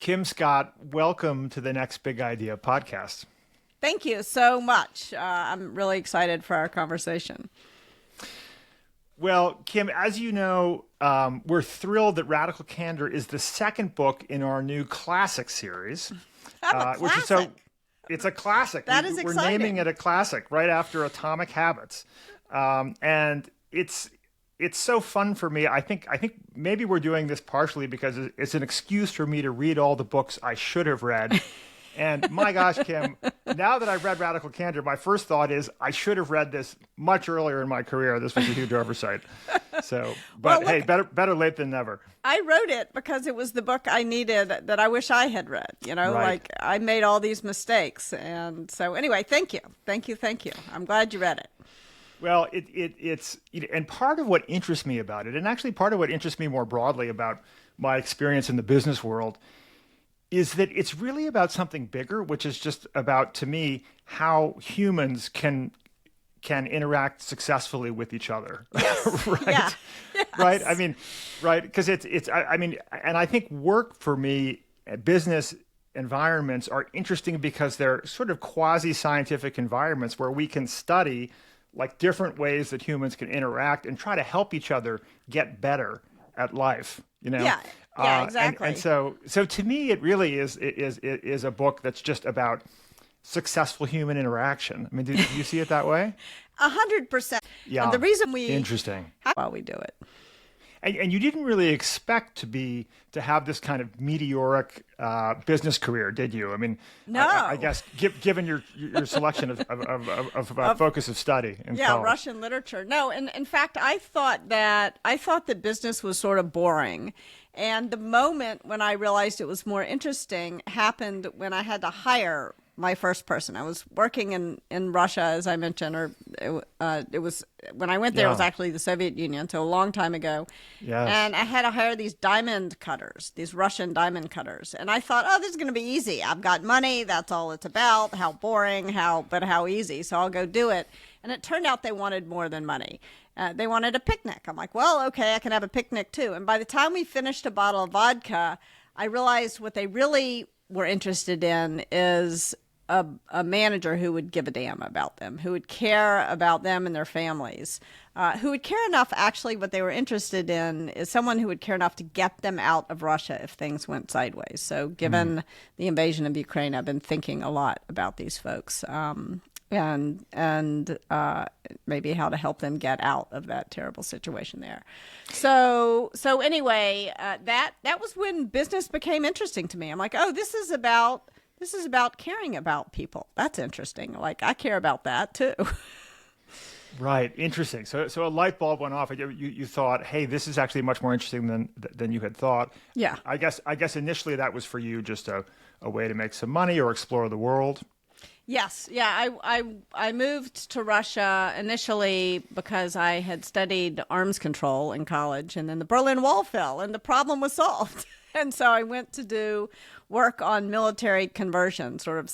Kim Scott, welcome to the Next Big Idea podcast. Thank you so much. I'm really excited for our conversation. Well, Kim, as you know, we're thrilled that Radical Candor is the second book in our new classic series. Which is it's a classic. That is exciting. We're naming it a classic right after Atomic Habits. And it's so fun for me. I think maybe we're doing this partially because it's an excuse for me to read all the books I should have read. And my gosh, Kim, now that I've read Radical Candor, my first thought is I should have read this much earlier in my career. This was a huge oversight. So, but hey, better late than never. I wrote it because it was the book I needed that I wish I had read. Right. Like I made all these mistakes. And so anyway, thank you. I'm glad you read it. Well, it's and part of what interests me about it, and actually part of what interests me more broadly about my experience in the business world, is that it's really about something bigger, which is just about, to me, how humans can interact successfully with each other. Yes. Right? Yeah. Yes. Right? I mean, right? Because I mean, and I think work for me, business environments are interesting because they're sort of quasi-scientific environments where we can study like different ways that humans can interact and try to help each other get better at life, Yeah. Yeah, exactly. And so to me, it really is a book that's just about successful human interaction. I mean, do you see it that way? 100%. Yeah. And the reason interesting. While we do it. And you didn't really expect to have this kind of meteoric business career, did you? I mean, no. I guess given your selection of focus of study in college. Russian literature. No, and in fact, I thought that business was sort of boring. And the moment when I realized it was more interesting happened when I had to hire my first person. I was working in Russia, as I mentioned, or it was when I went there. It was actually the Soviet Union, so a long time ago. Yes. And I had to hire these diamond cutters, these Russian diamond cutters. And I thought, oh, this is going to be easy. I've got money. That's all it's about. How boring, but how easy. So I'll go do it. And it turned out they wanted more than money. They wanted a picnic. I'm like, well, okay, I can have a picnic too. And by the time we finished a bottle of vodka, I realized what they really were interested in is a manager who would give a damn about them, who would care about them and their families, who would care enough. Actually, what they were interested in is someone who would care enough to get them out of Russia if things went sideways. So given the invasion of Ukraine, I've been thinking a lot about these folks and maybe how to help them get out of that terrible situation there. So anyway, that was when business became interesting to me. I'm like, oh, this is about caring about people. That's interesting. Like, I care about that too. Right. Interesting. So a light bulb went off. You thought, hey, this is actually much more interesting than you had thought. Yeah. I guess initially that was for you just a way to make some money or explore the world. Yes. Yeah. I moved to Russia initially because I had studied arms control in college, and then the Berlin Wall fell and the problem was solved. And so I went to do work on military conversion, sort of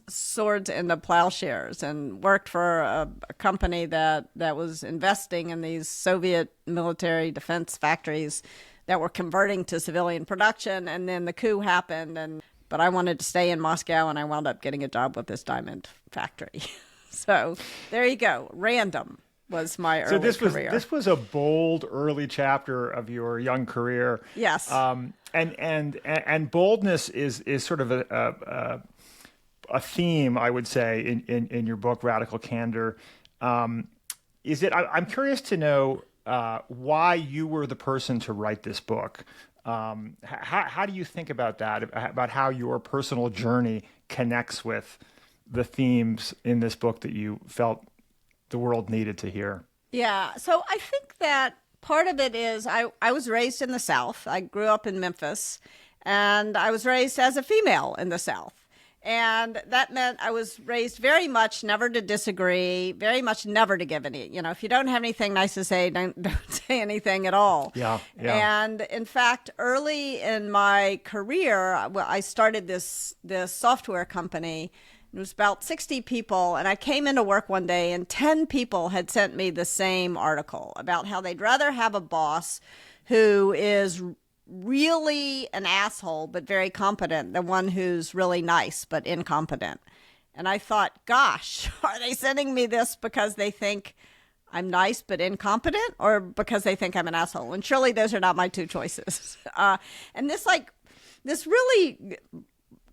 swords into plowshares, and worked for a company that was investing in these Soviet military defense factories that were converting to civilian production. And then the coup happened, but I wanted to stay in Moscow, and I wound up getting a job with this diamond factory. So there you go. Random was my early career. This was a bold early chapter of your young career. Yes. And boldness is sort of a theme, I would say, in your book, Radical Candor. I'm curious to know why you were the person to write this book. How do you think about that, about how your personal journey connects with the themes in this book that you felt the world needed to hear? Yeah. So I think that part of it is I was raised in the South. I grew up in Memphis, and I was raised as a female in the South. And that meant I was raised very much never to disagree, very much never to give any. If you don't have anything nice to say, don't say anything at all. Yeah. And in fact, early in my career, I started this software company. It was about 60 people, and I came into work one day, and 10 people had sent me the same article about how they'd rather have a boss who is really an asshole but very competent than one who's really nice but incompetent. And I thought, gosh, are they sending me this because they think I'm nice but incompetent, or because they think I'm an asshole? And surely those are not my two choices. And this really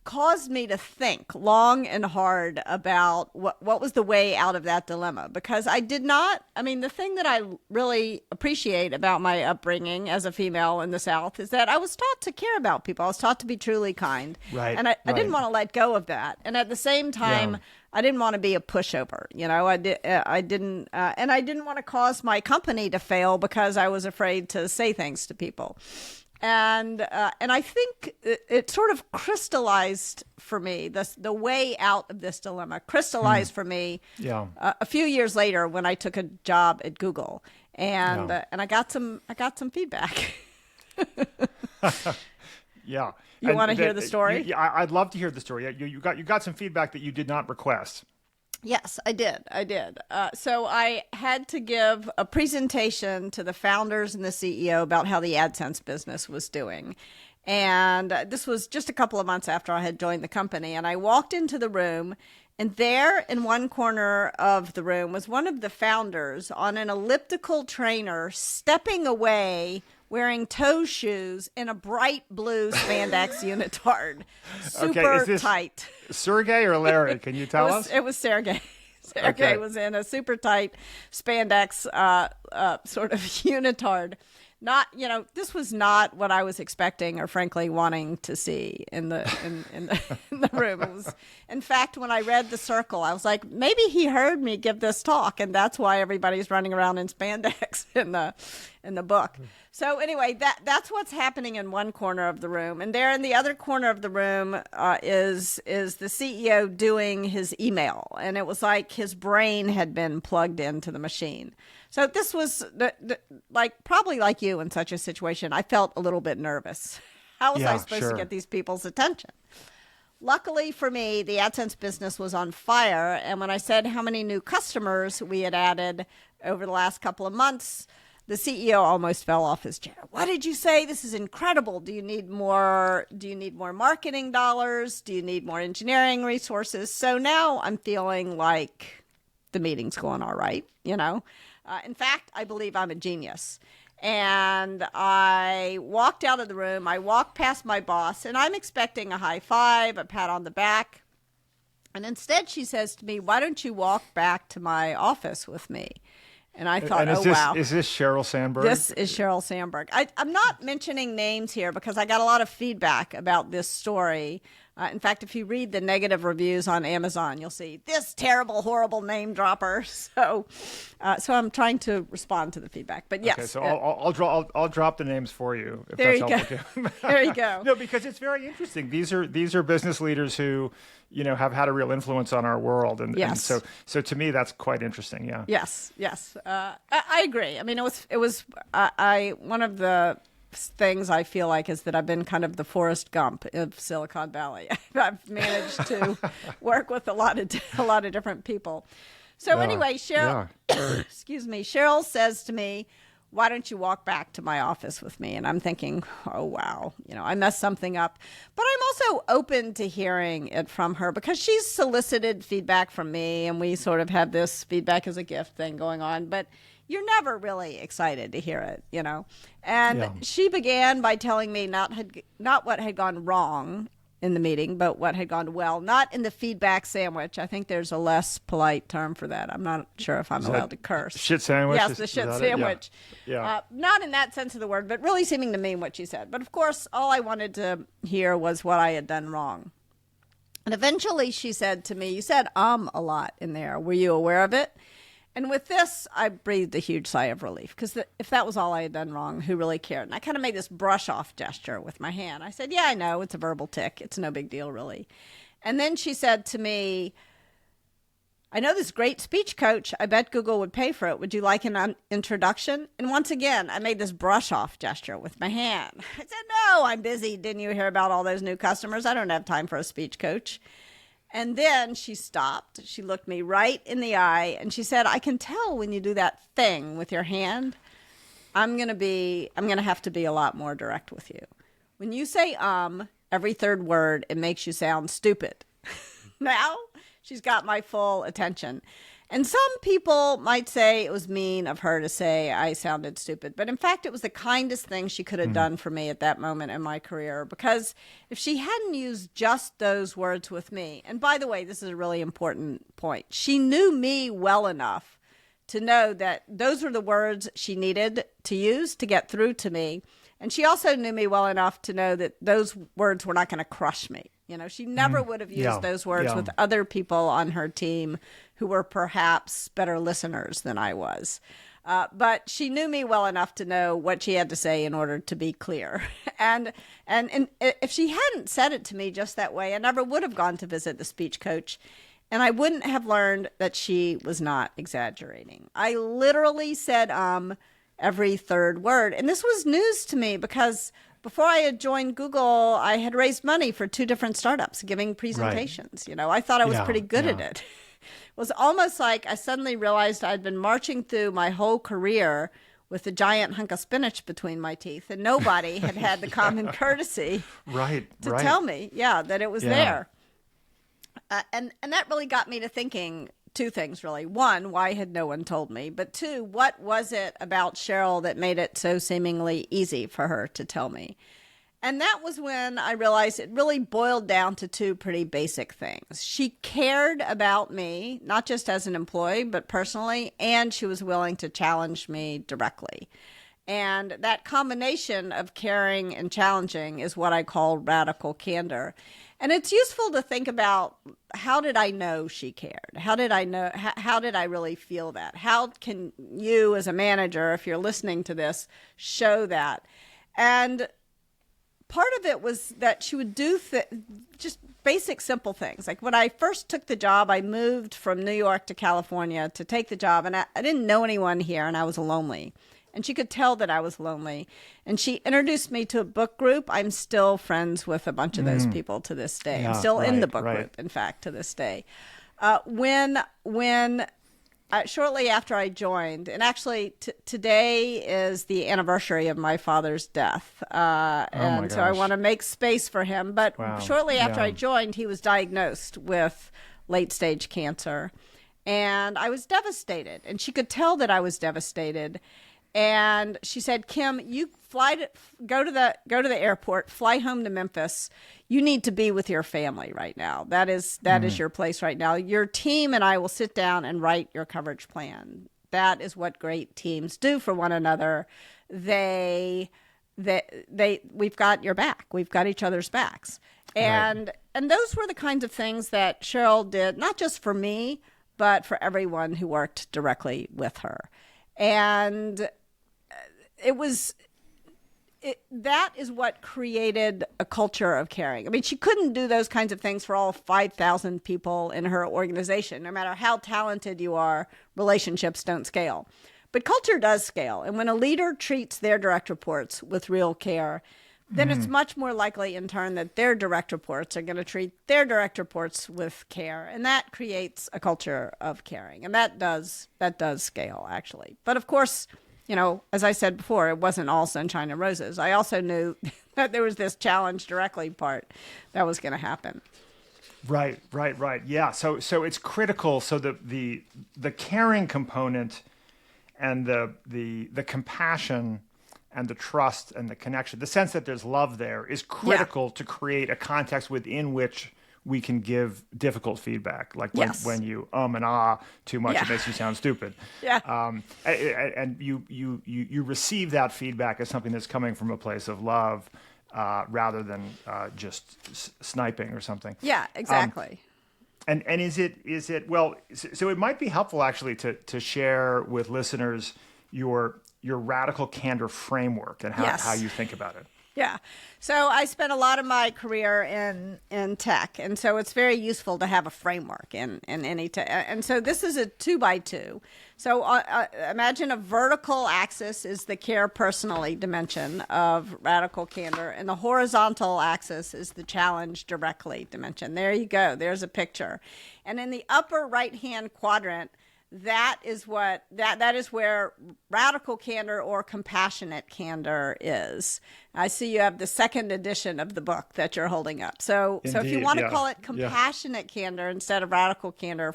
caused me to think long and hard about what was the way out of that dilemma, because the thing that I really appreciate about my upbringing as a female in the South is that I was taught to care about people. I was taught to be truly kind. Right. And I didn't want to let go of that. And at the same time, I didn't want to be a pushover. I didn't want to cause my company to fail because I was afraid to say things to people. And I think it sort of crystallized for me, the way out of this dilemma crystallized for me a few years later when I took a job at Google, and I got some feedback. Yeah. You want to hear the story? Yeah, I'd love to hear the story. You got some feedback that you did not request. Yes, I did. So I had to give a presentation to the founders and the CEO about how the AdSense business was doing. And this was just a couple of months after I had joined the company. And I walked into the room, and there in one corner of the room was one of the founders on an elliptical trainer stepping away, wearing toe shoes in a bright blue spandex unitard. Super tight. Sergey or Larry? Can you tell us? It was Sergey. Sergey was in a super tight spandex sort of unitard. This was not what I was expecting or frankly wanting to see in the room. It was, in fact, when I read the circle, I was like, maybe he heard me give this talk, and that's why everybody's running around in spandex in the book. So anyway, that's what's happening in one corner of the room, and there in the other corner of the room is the CEO doing his email, and it was like his brain had been plugged into the machine. So this was probably like you in such a situation. I felt a little bit nervous. How was I supposed to get these people's attention? Luckily for me, the AdSense business was on fire. And when I said how many new customers we had added over the last couple of months, the CEO almost fell off his chair. What did you say? This is incredible. Do you need more marketing dollars? Do you need more engineering resources? So now I'm feeling like the meeting's going all right, In fact, I believe I'm a genius. And I walked out of the room. I walked past my boss, and I'm expecting a high five, a pat on the back. And instead, she says to me, "Why don't you walk back to my office with me?" And I thought, wow. Is this Sheryl Sandberg? This is Sheryl Sandberg. I'm not mentioning names here because I got a lot of feedback about this story. In fact, if you read the negative reviews on Amazon, you'll see this terrible, horrible name dropper. So I'm trying to respond to the feedback. But yes. Okay, so I'll drop the names for you if there that's helpful too. There you go. No, because it's very interesting. These are business leaders who, have had a real influence on our world, and so to me that's quite interesting. Yeah. Yes. I agree. I mean, it was one of the things I feel like is that I've been kind of the Forrest Gump of Silicon Valley. I've managed to work with a lot of different people. So anyway, Sheryl, Sheryl says to me, "Why don't you walk back to my office with me?" And I'm thinking, oh, wow, I messed something up. But I'm also open to hearing it from her because she's solicited feedback from me, and we sort of have this feedback as a gift thing going on. But you're never really excited to hear it, And she began by telling me not what had gone wrong in the meeting, but what had gone well, not in the feedback sandwich. I think there's a less polite term for that. I'm not sure if I'm allowed to curse. Shit sandwich? Yes, the shit sandwich. Yeah. Not in that sense of the word, but really seeming to mean what she said. But of course, all I wanted to hear was what I had done wrong. And eventually she said to me, "You said a lot in there. Were you aware of it?" And with this, I breathed a huge sigh of relief because if that was all I had done wrong, who really cared? And I kind of made this brush-off gesture with my hand. I said, "Yeah, I know. It's a verbal tic. It's no big deal, really." And then she said to me, "I know this great speech coach. I bet Google would pay for it. Would you like an introduction?" And once again, I made this brush-off gesture with my hand. I said, "No, I'm busy. Didn't you hear about all those new customers? I don't have time for a speech coach." And then she stopped. She looked me right in the eye, and she said, "I can tell when you do that thing with your hand." I'm going to have to be a lot more direct with you. When you say every third word, it makes you sound stupid. Now she's got my full attention. And some people might say it was mean of her to say I sounded stupid. But in fact, it was the kindest thing she could have done for me at that moment in my career. Because if she hadn't used just those words with me, and by the way, this is a really important point, she knew me well enough to know that those were the words she needed to use to get through to me. And she also knew me well enough to know that those words were not going to crush me. You know, she never would have used those words with other people on her team who were perhaps better listeners than I was. But she knew me well enough to know what she had to say in order to be clear. And if she hadn't said it to me just that way, I never would have gone to visit the speech coach. And I wouldn't have learned that she was not exaggerating. I literally said every third word. And this was news to me because before I had joined Google, I had raised money for 2 different startups giving presentations. Right. You know, I thought I was pretty good at it. It was almost like I suddenly realized I'd been marching through my whole career with a giant hunk of spinach between my teeth, and nobody had had the common courtesy to tell me, that it was there. And that really got me to thinking 2 things, really. 1, why had no one told me? But 2, what was it about Cheryl that made it so seemingly easy for her to tell me? And that was when I realized it really boiled down to 2 pretty basic things. She cared about me, not just as an employee, but personally, and she was willing to challenge me directly. And that combination of caring and challenging is what I call radical candor. And it's useful to think about, how did I know she cared? How did I really feel that? How can you as a manager, if you're listening to this, show that? And part of it was that she would do just basic, simple things. Like when I first took the job, I moved from New York to California to take the job, and I didn't know anyone here, and I was lonely. And she could tell that I was lonely. And she introduced me to a book group. I'm still friends with a bunch of those people to this day. I'm still in the book group, in fact, to this day. Shortly after I joined, and actually today is the anniversary of my father's death. And so I want to make space for him. But shortly after I joined, he was diagnosed with late-stage cancer. And I was devastated. And she could tell that I was devastated. And she said, Kim, you go to the airport, fly home to Memphis. You need to be with your family right now. That is your place right now. Your team and I will sit down and write your coverage plan. That is what great teams do for one another. We've got your back. We've got each other's backs. And those were the kinds of things that Cheryl did, not just for me, but for everyone who worked directly with her. And that is what created a culture of caring. I mean, she couldn't do those kinds of things for all 5,000 people in her organization. No matter how talented you are, relationships don't scale. But culture does scale. And when a leader treats their direct reports with real care, then it's much more likely in turn that their direct reports are going to treat their direct reports with care. And that creates a culture of caring. And that does scale, actually. But of course, you know, as I said before, it wasn't all sunshine and roses. I also knew that there was this challenge directly part that was going to happen. Right. Yeah. So it's critical. So the caring component and the compassion and the trust and the connection, the sense that there's love there, is critical to create a context within which we can give difficult feedback, like when you and too much, it makes you sound stupid. And you receive that feedback as something that's coming from a place of love, rather than just sniping or something. Yeah, exactly. And is it well? So it might be helpful actually to share with listeners your radical candor framework and how you think about it. Yeah. So I spent a lot of my career in tech, and so it's very useful to have a framework in any tech. And so this is a 2x2. So imagine a vertical axis is the care personally dimension of radical candor, and the horizontal axis is the challenge directly dimension. There you go. There's a picture. And in the upper right-hand quadrant, that is what that is where radical candor or compassionate candor is. I see you have the second edition of the book that you're holding up. So if you Indeed, want to yeah. call it Yeah. compassionate candor instead of radical candor,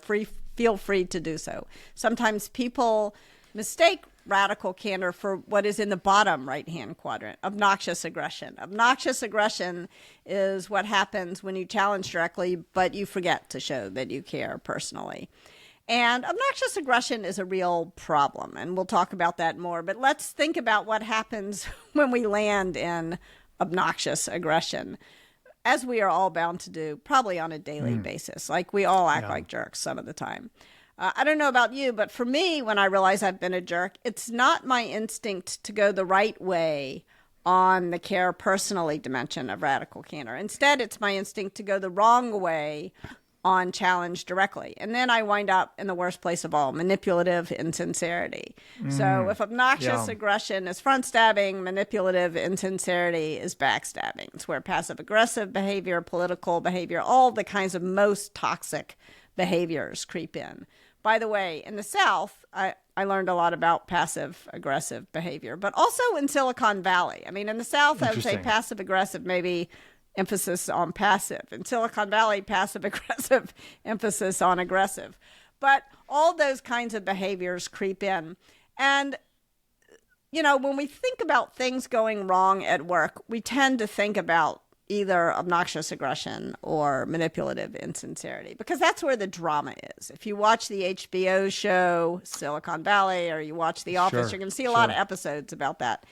feel free to do so. Sometimes people mistake radical candor for what is in the bottom right-hand quadrant, obnoxious aggression. Obnoxious aggression is what happens when you challenge directly, but you forget to show that you care personally. And obnoxious aggression is a real problem, and we'll talk about that more. But let's think about what happens when we land in obnoxious aggression, as we are all bound to do, probably on a daily basis. Like, we all act like jerks some of the time. I don't know about you, but for me, when I realize I've been a jerk, it's not my instinct to go the right way on the care personally dimension of radical candor. Instead, it's my instinct to go the wrong way on challenge directly. And then I wind up in the worst place of all, manipulative insincerity. So if obnoxious aggression is front stabbing, manipulative insincerity is backstabbing. It's where passive aggressive behavior, political behavior, all the kinds of most toxic behaviors creep in. By the way, in the South, I learned a lot about passive aggressive behavior, but also in Silicon Valley. I mean, in the South, I would say passive aggressive, maybe emphasis on passive. In Silicon Valley, passive aggressive, emphasis on aggressive. But all those kinds of behaviors creep in. And, you know, when we think about things going wrong at work, we tend to think about either obnoxious aggression or manipulative insincerity, because that's where the drama is. If you watch the HBO show Silicon Valley, or you watch The Office, you're going to see a lot of episodes about that.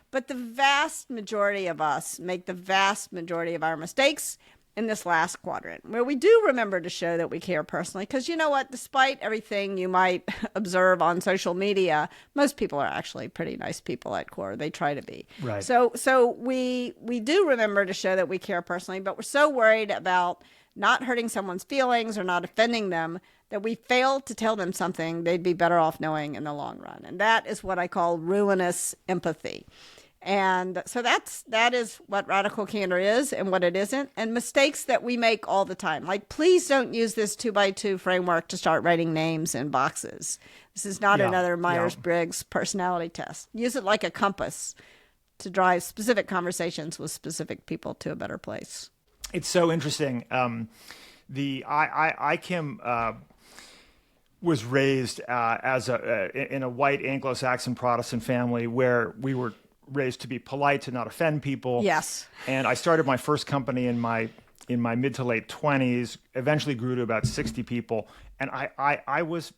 But the vast majority of us make the vast majority of our mistakes in this last quadrant, where we do remember to show that we care personally. Because you know what? Despite everything you might observe on social media, most people are actually pretty nice people at core. They try to be. Right. So we do remember to show that we care personally, but we're so worried about not hurting someone's feelings or not offending them that we fail to tell them something they'd be better off knowing in the long run. And that is what I call ruinous empathy. And so that is what radical candor is and what it isn't, and mistakes that we make all the time. Like, please don't use this 2x2 framework to start writing names in boxes. This is not another Myers-Briggs personality test. Use it like a compass to drive specific conversations with specific people to a better place. It's so interesting. Kim was raised in a white Anglo-Saxon Protestant family where we were raised to be polite, to not offend people. Yes. And I started my first company in my mid to late 20s, eventually grew to about 60 people. And I was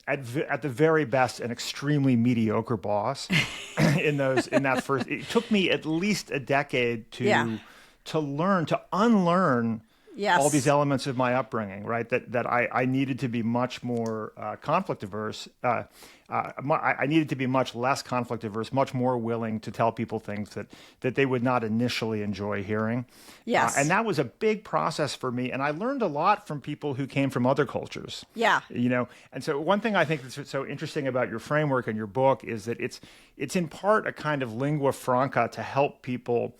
at the very best an extremely mediocre boss in that first. It took me at least a decade to unlearn all these elements of my upbringing, right? That I needed to be much more conflict averse. I needed to be much less conflict averse, much more willing to tell people things that they would not initially enjoy hearing. Yes. And that was a big process for me. And I learned a lot from people who came from other cultures. Yeah. You know, and so one thing I think that's so interesting about your framework and your book is that it's in part a kind of lingua franca to help people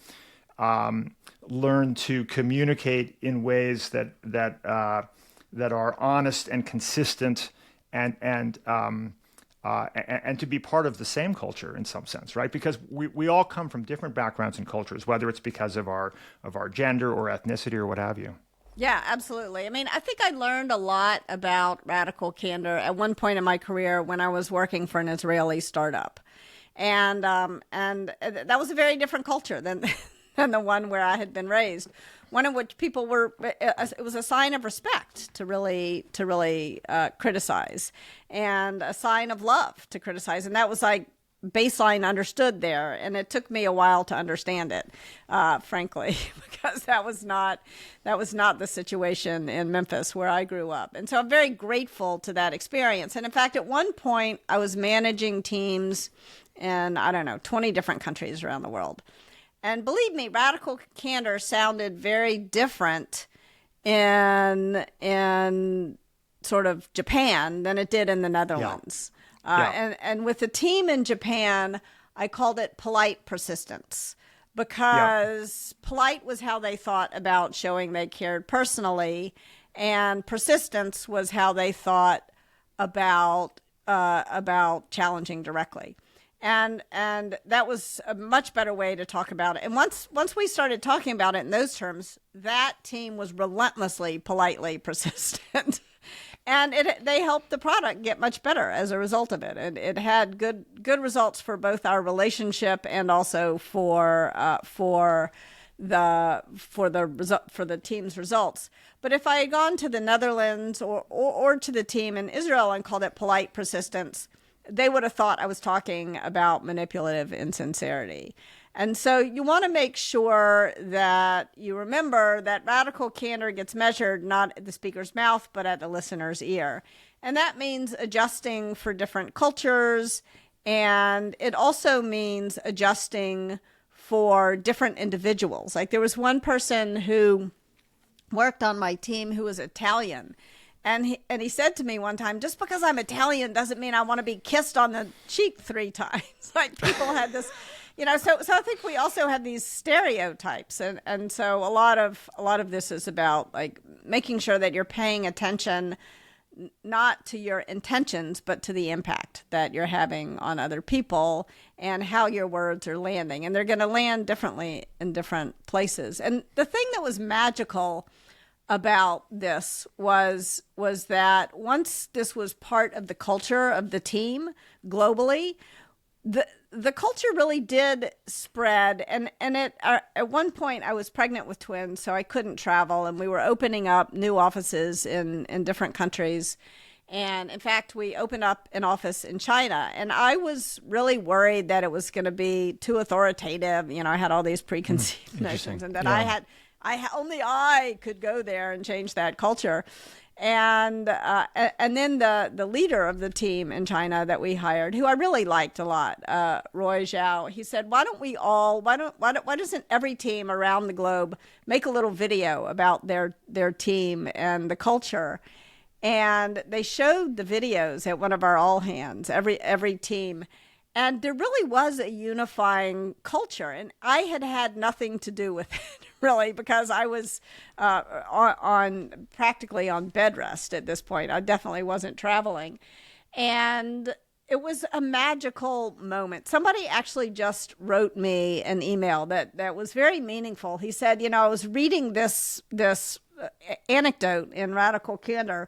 learn to communicate in ways that are honest and consistent and to be part of the same culture in some sense, right? Because we all come from different backgrounds and cultures, whether it's because of our gender or ethnicity or what have you. Yeah, absolutely. I mean, I think I learned a lot about radical candor at one point in my career when I was working for an Israeli startup, and that was a very different culture than the one where I had been raised. One in which people it was a sign of respect to really criticize, and a sign of love to criticize. And that was like baseline understood there. And it took me a while to understand it, frankly, because that was not the situation in Memphis where I grew up. And so I'm very grateful to that experience. And in fact, at one point I was managing teams in, 20 different countries around the world. And believe me, radical candor sounded very different in sort of Japan than it did in the Netherlands. And with the team in Japan, I called it polite persistence, because polite was how they thought about showing they cared personally, and persistence was how they thought about challenging directly. And that was a much better way to talk about it. And once we started talking about it in those terms, that team was relentlessly, politely persistent. And they helped the product get much better as a result of it. And it had good results for both our relationship and also for the team's results. But if I had gone to the Netherlands or to the team in Israel and called it polite persistence, they would have thought I was talking about manipulative insincerity. And so you want to make sure that you remember that radical candor gets measured not at the speaker's mouth, but at the listener's ear. And that means adjusting for different cultures. And it also means adjusting for different individuals. Like there was one person who worked on my team who was Italian. And he said to me one time, just because I'm Italian doesn't mean I want to be kissed on the cheek 3 times. Like people had this, so I think we also have these stereotypes. And so a lot of this is about like making sure that you're paying attention not to your intentions, but to the impact that you're having on other people and how your words are landing. And they're going to land differently in different places. And the thing that was magical about this was that once this was part of the culture of the team globally, the culture really did spread. And at one point I was pregnant with twins, so I couldn't travel, and we were opening up new offices in different countries. And in fact, we opened up an office in China, and I was really worried that it was going to be too authoritative. I had all these preconceived notions, and that only I could go there and change that culture. And then the leader of the team in China that we hired, who I really liked a lot, Roy Zhao, he said, why doesn't every team around the globe make a little video about their team and the culture? And they showed the videos at one of our all hands, every team. And there really was a unifying culture. And I had nothing to do with it, really, because I was practically on bed rest at this point. I definitely wasn't traveling. And it was a magical moment. Somebody actually just wrote me an email that was very meaningful. He said, I was reading this anecdote in Radical Candor,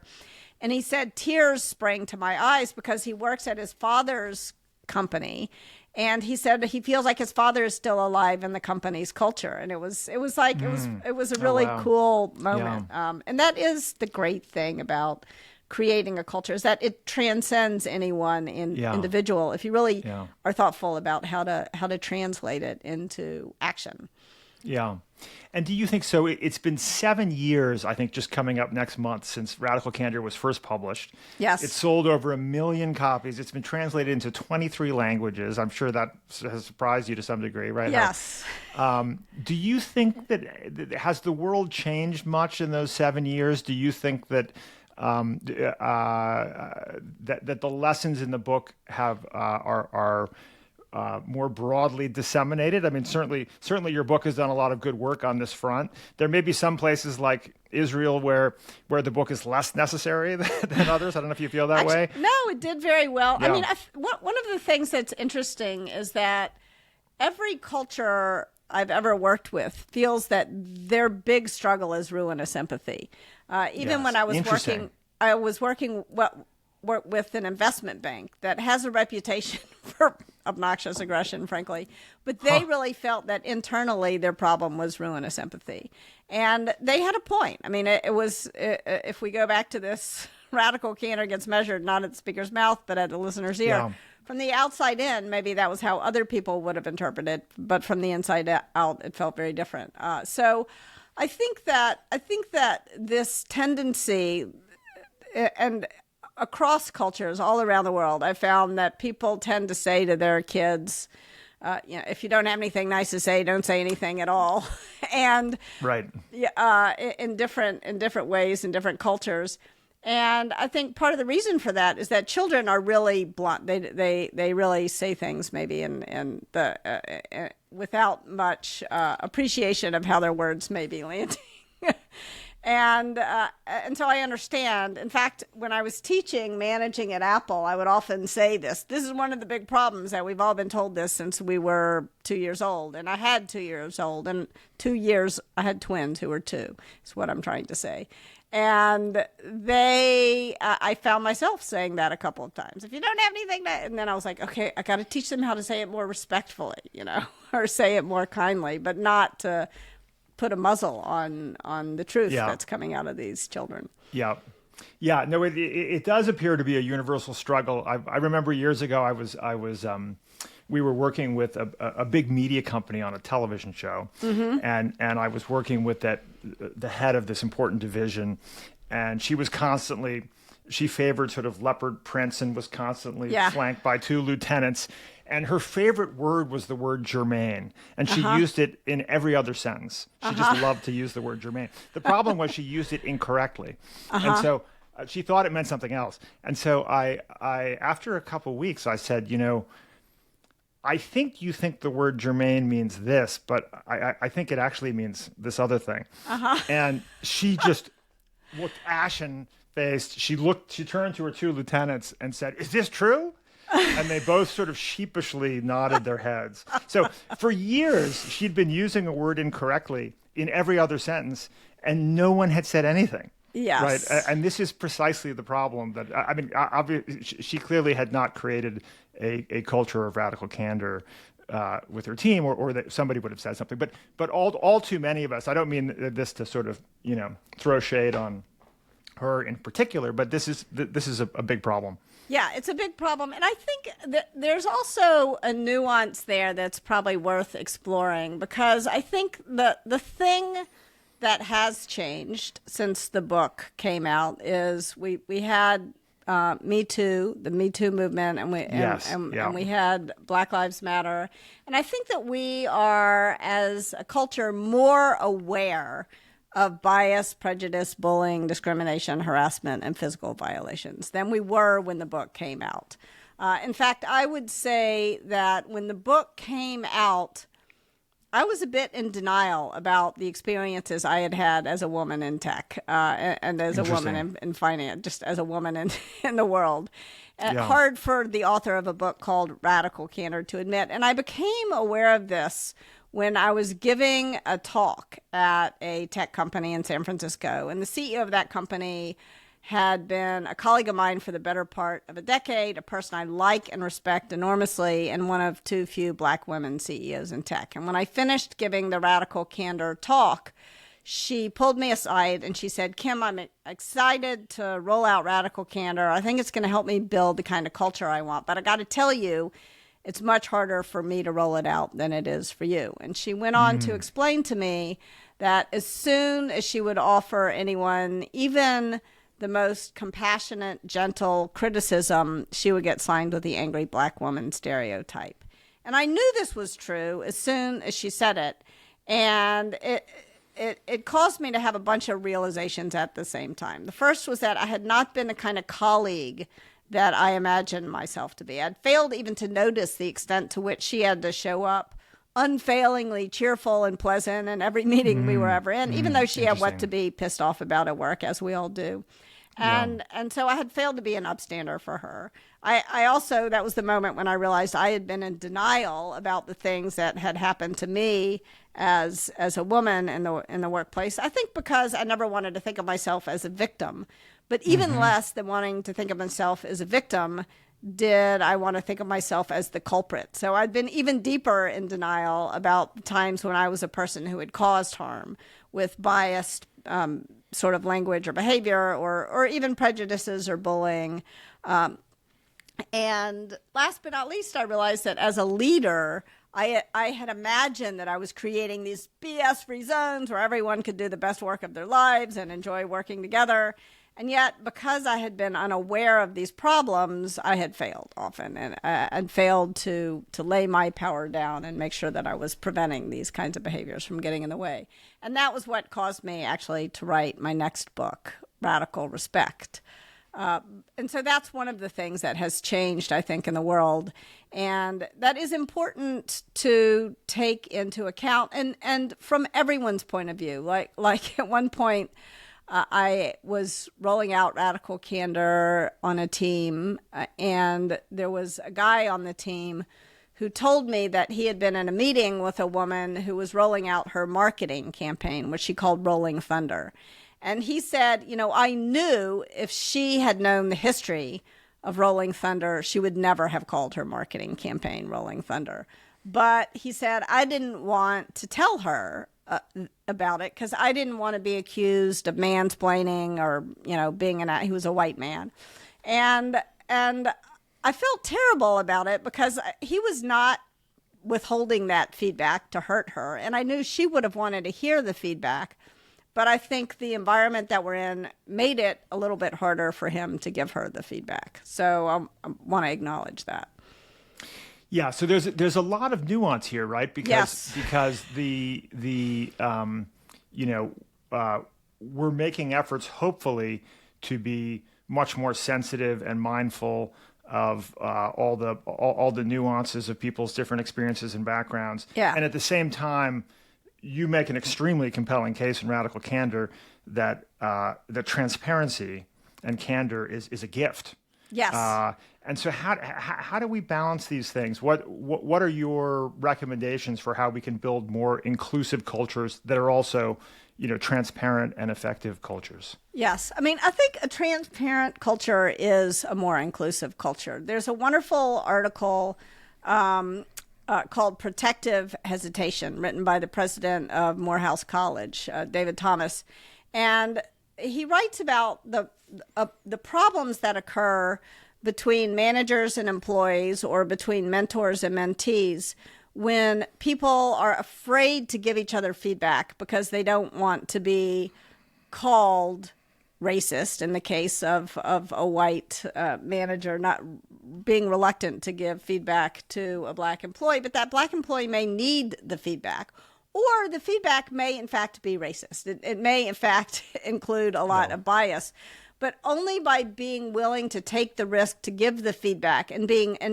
and he said tears sprang to my eyes because he works at his father's company, and he said he feels like his father is still alive in the company's culture. And it was a really cool moment. Yeah. And that is the great thing about creating a culture, is that it transcends any one individual if you really are thoughtful about how to translate it into action. Yeah. And do you think so? It's been 7 years, I think, just coming up next month since Radical Candor was first published. Yes. It's sold over 1 million copies. It's been translated into 23 languages. I'm sure that has surprised you to some degree, right? Yes. Do you think that has the world changed much in those 7 years? Do you think that that the lessons in the book are more broadly disseminated? I mean, certainly your book has done a lot of good work on this front. There may be some places like Israel where the book is less necessary than others. I don't know if you feel that way. No, it did very well. Yeah. I mean, one of the things that's interesting is that every culture I've ever worked with feels that their big struggle is ruinous empathy. Even when I was working with an investment bank that has a reputation for obnoxious aggression, frankly, but they really felt that internally their problem was ruinous empathy. And they had a point. I mean, it was, if we go back to this, radical candor gets measured not at the speaker's mouth, but at the listener's ear. Yeah. From the outside in, maybe that was how other people would have interpreted, but from the inside out, it felt very different. So I think that this tendency, and across cultures all around the world, I found that people tend to say to their kids, if you don't have anything nice to say, don't say anything at all. And right, in different ways in different cultures. And I think part of the reason for that is that children are really blunt. They really say things maybe in without much appreciation of how their words may be landing. And so I understand. In fact, when I was teaching managing at Apple, I would often say this. This is one of the big problems that we've all been told this since we were 2 years old. And I had 2 years old. And 2 years, I had twins who were 2, is what I'm trying to say. And I found myself saying that a couple of times. If you don't have anything to, and then I was like, okay, I got to teach them how to say it more respectfully, or say it more kindly, but not to put a muzzle on the truth that's coming out of these children. Yeah. Yeah. No, it does appear to be a universal struggle. I remember years ago, we were working with a big media company on a television show, and I was working with the head of this important division, and she favored sort of leopard prints and was constantly flanked by 2 lieutenants. And her favorite word was the word germane. And she used it in every other sentence. She just loved to use the word germane. The problem was she used it incorrectly. And so she thought it meant something else. And so I after a couple of weeks, I said, I think you think the word germane means this, but I think it actually means this other thing. And she just looked ashen-faced. She turned to her 2 lieutenants and said, "Is this true?" And they both sort of sheepishly nodded their heads. So for years, she'd been using a word incorrectly in every other sentence, and no one had said anything. Yes. Right. And this is precisely the problem that, obviously, she clearly had not created a culture of radical candor with her team, or that somebody would have said something. But all too many of us, I don't mean this to sort of, throw shade on her in particular, but this is a big problem. Yeah, it's a big problem. And I think that there's also a nuance there that's probably worth exploring, because I think the thing that has changed since the book came out is we had Me Too, the Me Too movement, and we had Black Lives Matter. And I think that we are, as a culture, more aware of bias, prejudice, bullying, discrimination, harassment, and physical violations than we were when the book came out. In fact, I would say that when the book came out, I was a bit in denial about the experiences I had had as a woman in tech and as a woman in finance, just as a woman in the world. Hard for the author of a book called Radical Candor to admit. And I became aware of this when I was giving a talk at a tech company in San Francisco. And the CEO of that company had been a colleague of mine for the better part of a decade, a person I like and respect enormously, and one of too few Black women CEOs in tech. And when I finished giving the Radical Candor talk, she pulled me aside and she said, "Kim, I'm excited to roll out Radical Candor. I think it's going to help me build the kind of culture I want. But I got to tell you, it's much harder for me to roll it out than it is for you." And she went on to explain to me that as soon as she would offer anyone even the most compassionate, gentle criticism, she would get signed with the angry Black woman stereotype. And I knew this was true as soon as she said it. And it caused me to have a bunch of realizations at the same time. The first was that I had not been the kind of colleague that I imagined myself to be. I'd failed even to notice the extent to which she had to show up unfailingly cheerful and pleasant in every meeting we were ever in, even though she had what to be pissed off about at work, as we all do. And so I had failed to be an upstander for her. I also, that was the moment when I realized I had been in denial about the things that had happened to me as a woman in the workplace. I think because I never wanted to think of myself as a victim. But even less than wanting to think of myself as a victim, did I want to think of myself as the culprit. So I'd been even deeper in denial about the times when I was a person who had caused harm with biased sort of language or behavior, or even prejudices or bullying. And last but not least, I realized that as a leader, I had imagined that I was creating these BS-free zones where everyone could do the best work of their lives and enjoy working together. And yet, because I had been unaware of these problems, I had failed often and failed to lay my power down and make sure that I was preventing these kinds of behaviors from getting in the way. And that was what caused me actually to write my next book, Radical Respect. And so that's one of the things that has changed, I think, in the world. And that is important to take into account and from everyone's point of view. Like at one point, I was rolling out Radical Candor on a team, and there was a guy on the team who told me that he had been in a meeting with a woman who was rolling out her marketing campaign, which she called Rolling Thunder. And he said, I knew if she had known the history of Rolling Thunder, she would never have called her marketing campaign Rolling Thunder. But he said, I didn't want to tell her about it because I didn't want to be accused of mansplaining or, he was a white man. And I felt terrible about it because he was not withholding that feedback to hurt her. And I knew she would have wanted to hear the feedback. But I think the environment that we're in made it a little bit harder for him to give her the feedback. So I want to acknowledge that. Yeah, so there's a lot of nuance here, right? Because we're making efforts, hopefully, to be much more sensitive and mindful of all the nuances of people's different experiences and backgrounds. Yeah. And at the same time, you make an extremely compelling case in Radical Candor that transparency and candor is a gift. Yes. And so how do we balance these things? What are your recommendations for how we can build more inclusive cultures that are also, transparent and effective cultures? Yes. I mean, I think a transparent culture is a more inclusive culture. There's a wonderful article called Protective Hesitation, written by the president of Morehouse College, David Thomas. And he writes about the problems that occur between managers and employees or between mentors and mentees when people are afraid to give each other feedback because they don't want to be called racist in the case of a white manager not being reluctant to give feedback to a black employee, but that black employee may need the feedback. Or the feedback may, in fact, be racist. It may, in fact, include a lot of bias. But only by being willing to take the risk to give the feedback and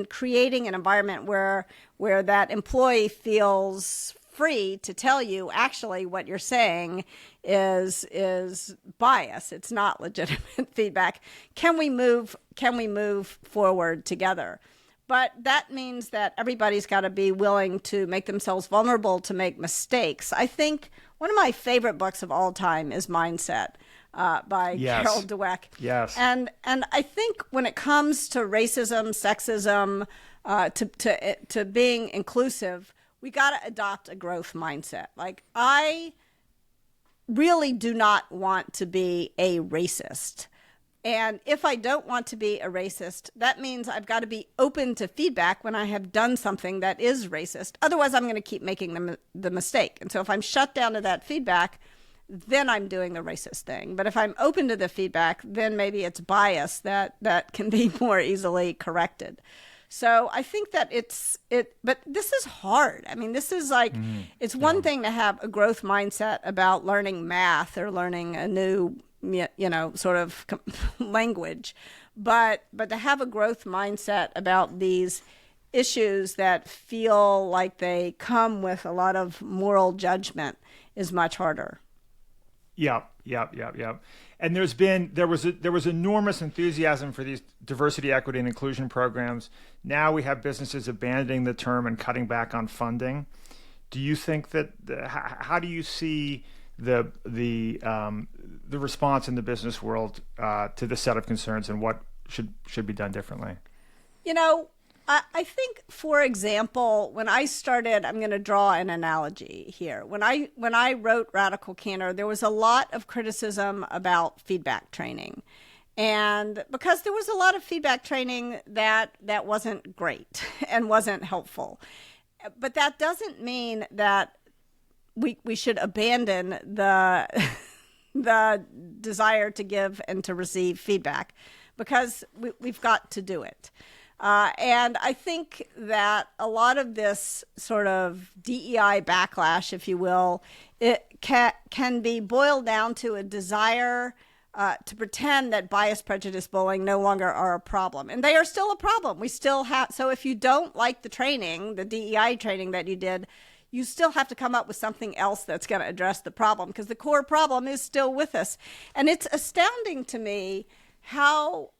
creating an environment where that employee free to tell you actually what you're saying is bias. It's not legitimate feedback. Can we move forward together? But that means that everybody's got to be willing to make themselves vulnerable to make mistakes. I think one of my favorite books of all time is Mindset by Carol Dweck. Yes. And I think when it comes to racism, sexism, to being inclusive, we got to adopt a growth mindset. Like, I really do not want to be a racist. And if I don't want to be a racist, that means I've got to be open to feedback when I have done something that is racist. Otherwise, I'm going to keep making the mistake. And so if I'm shut down to that feedback, then I'm doing the racist thing. But if I'm open to the feedback, then maybe it's bias that can be more easily corrected. So I think that but this is hard. I mean, this is like, it's one thing to have a growth mindset about learning math or learning a new, sort of language, but to have a growth mindset about these issues that feel like they come with a lot of moral judgment is much harder. Yeah. And there was enormous enthusiasm for these diversity, equity, and inclusion programs. Now we have businesses abandoning the term and cutting back on funding. Do you think that? How do you see the response in the business world to this set of concerns, and what should be done differently? I think, for example, when I started, I'm going to draw an analogy here. When I wrote Radical Candor, there was a lot of criticism about feedback training. And because there was a lot of feedback training that wasn't great and wasn't helpful. But that doesn't mean that we should abandon the desire to give and to receive feedback, because we've got to do it. And I think that a lot of this sort of DEI backlash, if you will, it can be boiled down to a desire to pretend that bias, prejudice, bullying no longer are a problem. And they are still a problem. We still have. So if you don't like the training, the DEI training that you did, you still have to come up with something else that's going to address the problem, because the core problem is still with us. And it's astounding to me how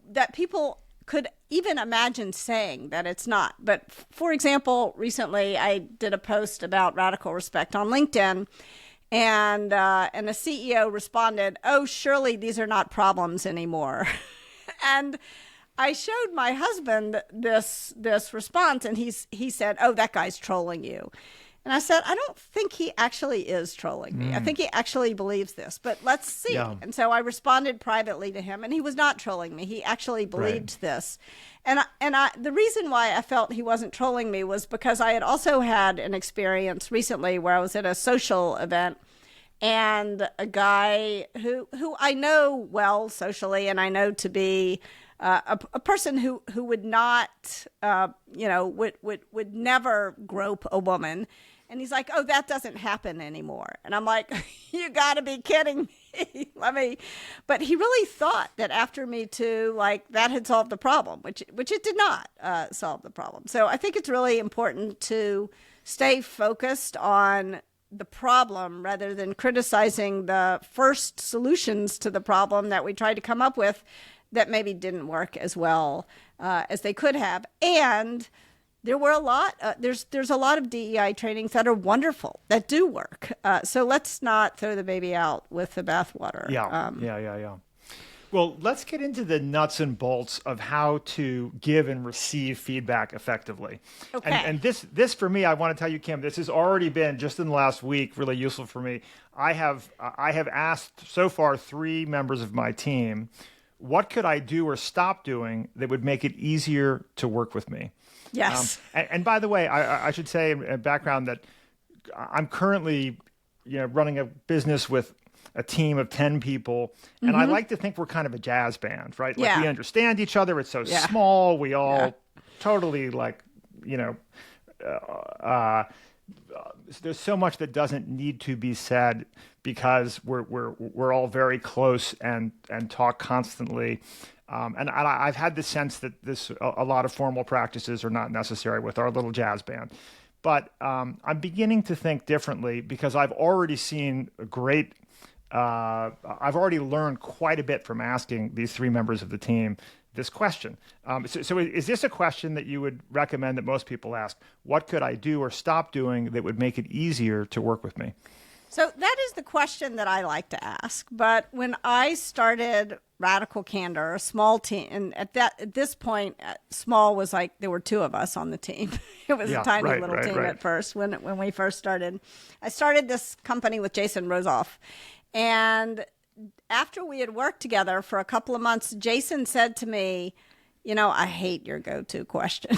that people could even imagine saying that it's not. But for example, recently I did a post about radical respect on LinkedIn, and the CEO responded, "Oh, surely these are not problems anymore." And I showed my husband this response, and he said, "Oh, that guy's trolling you." And I said, "I don't think he actually is trolling me. I think he actually believes this, but let's see." Yeah. And so I responded privately to him, and he was not trolling me. He actually believed this. And the reason why I felt he wasn't trolling me was because I had also had an experience recently where I was at a social event, and a guy who I know well socially, and I know to be a person who would not, would never grope a woman. And he's like, "Oh, that doesn't happen anymore." And I'm like, "You got to be kidding me." But he really thought that after Me Too, like, that had solved the problem, which it did not solve the problem. So I think it's really important to stay focused on the problem rather than criticizing the first solutions to the problem that we tried to come up with that maybe didn't work as well as they could have. And there were there's a lot of DEI trainings that are wonderful, that do work. So let's not throw the baby out with the bathwater. Yeah. Well, let's get into the nuts and bolts of how to give and receive feedback effectively. Okay. And this for me, I want to tell you, Kim, this has already been, just in the last week, really useful for me. I have asked so far 3 members of my team, what could I do or stop doing that would make it easier to work with me? Yes. And by the way, I should say in background that I'm currently running a business with a team of 10 people. And I like to think we're kind of a jazz band, right? Like, we understand each other. It's so small. We all totally there's so much that doesn't need to be said because we're all very close and talk constantly. And I've had the sense that a lot of formal practices are not necessary with our little jazz band. But I'm beginning to think differently because I've already seen I've already learned quite a bit from asking these 3 members of the team this question. So is this a question that you would recommend that most people ask? What could I do or stop doing that would make it easier to work with me? So that is the question that I like to ask. But when I started Radical Candor, a small team, and at this point, small was like there were 2 of us on the team. It was a tiny little team at first when we first started. I started this company with Jason Rosoff. And after we had worked together for a couple of months, Jason said to me, "I hate your go-to question.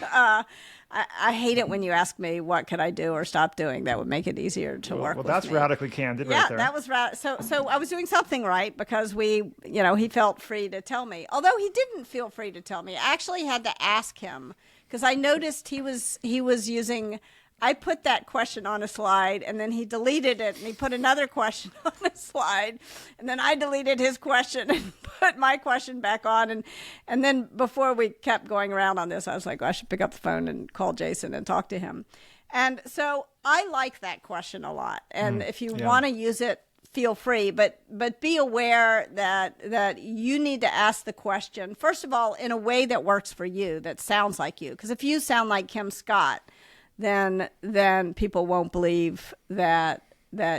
I hate it when you ask me what could I do or stop doing that would make it easier to work with me." Well, that's radically candid right there. Yeah, that was so I was doing something right because he felt free to tell me. Although he didn't feel free to tell me. I actually had to ask him because I noticed he was using. I put that question on a slide, and then he deleted it, and he put another question on a slide, and then I deleted his question and put my question back on, and then before we kept going around on this, I was like, I should pick up the phone and call Jason and talk to him. And so I like that question a lot, and if you want to use it, feel free, but be aware that you need to ask the question, first of all, in a way that works for you, that sounds like you, because if you sound like Kim Scott, then people won't believe that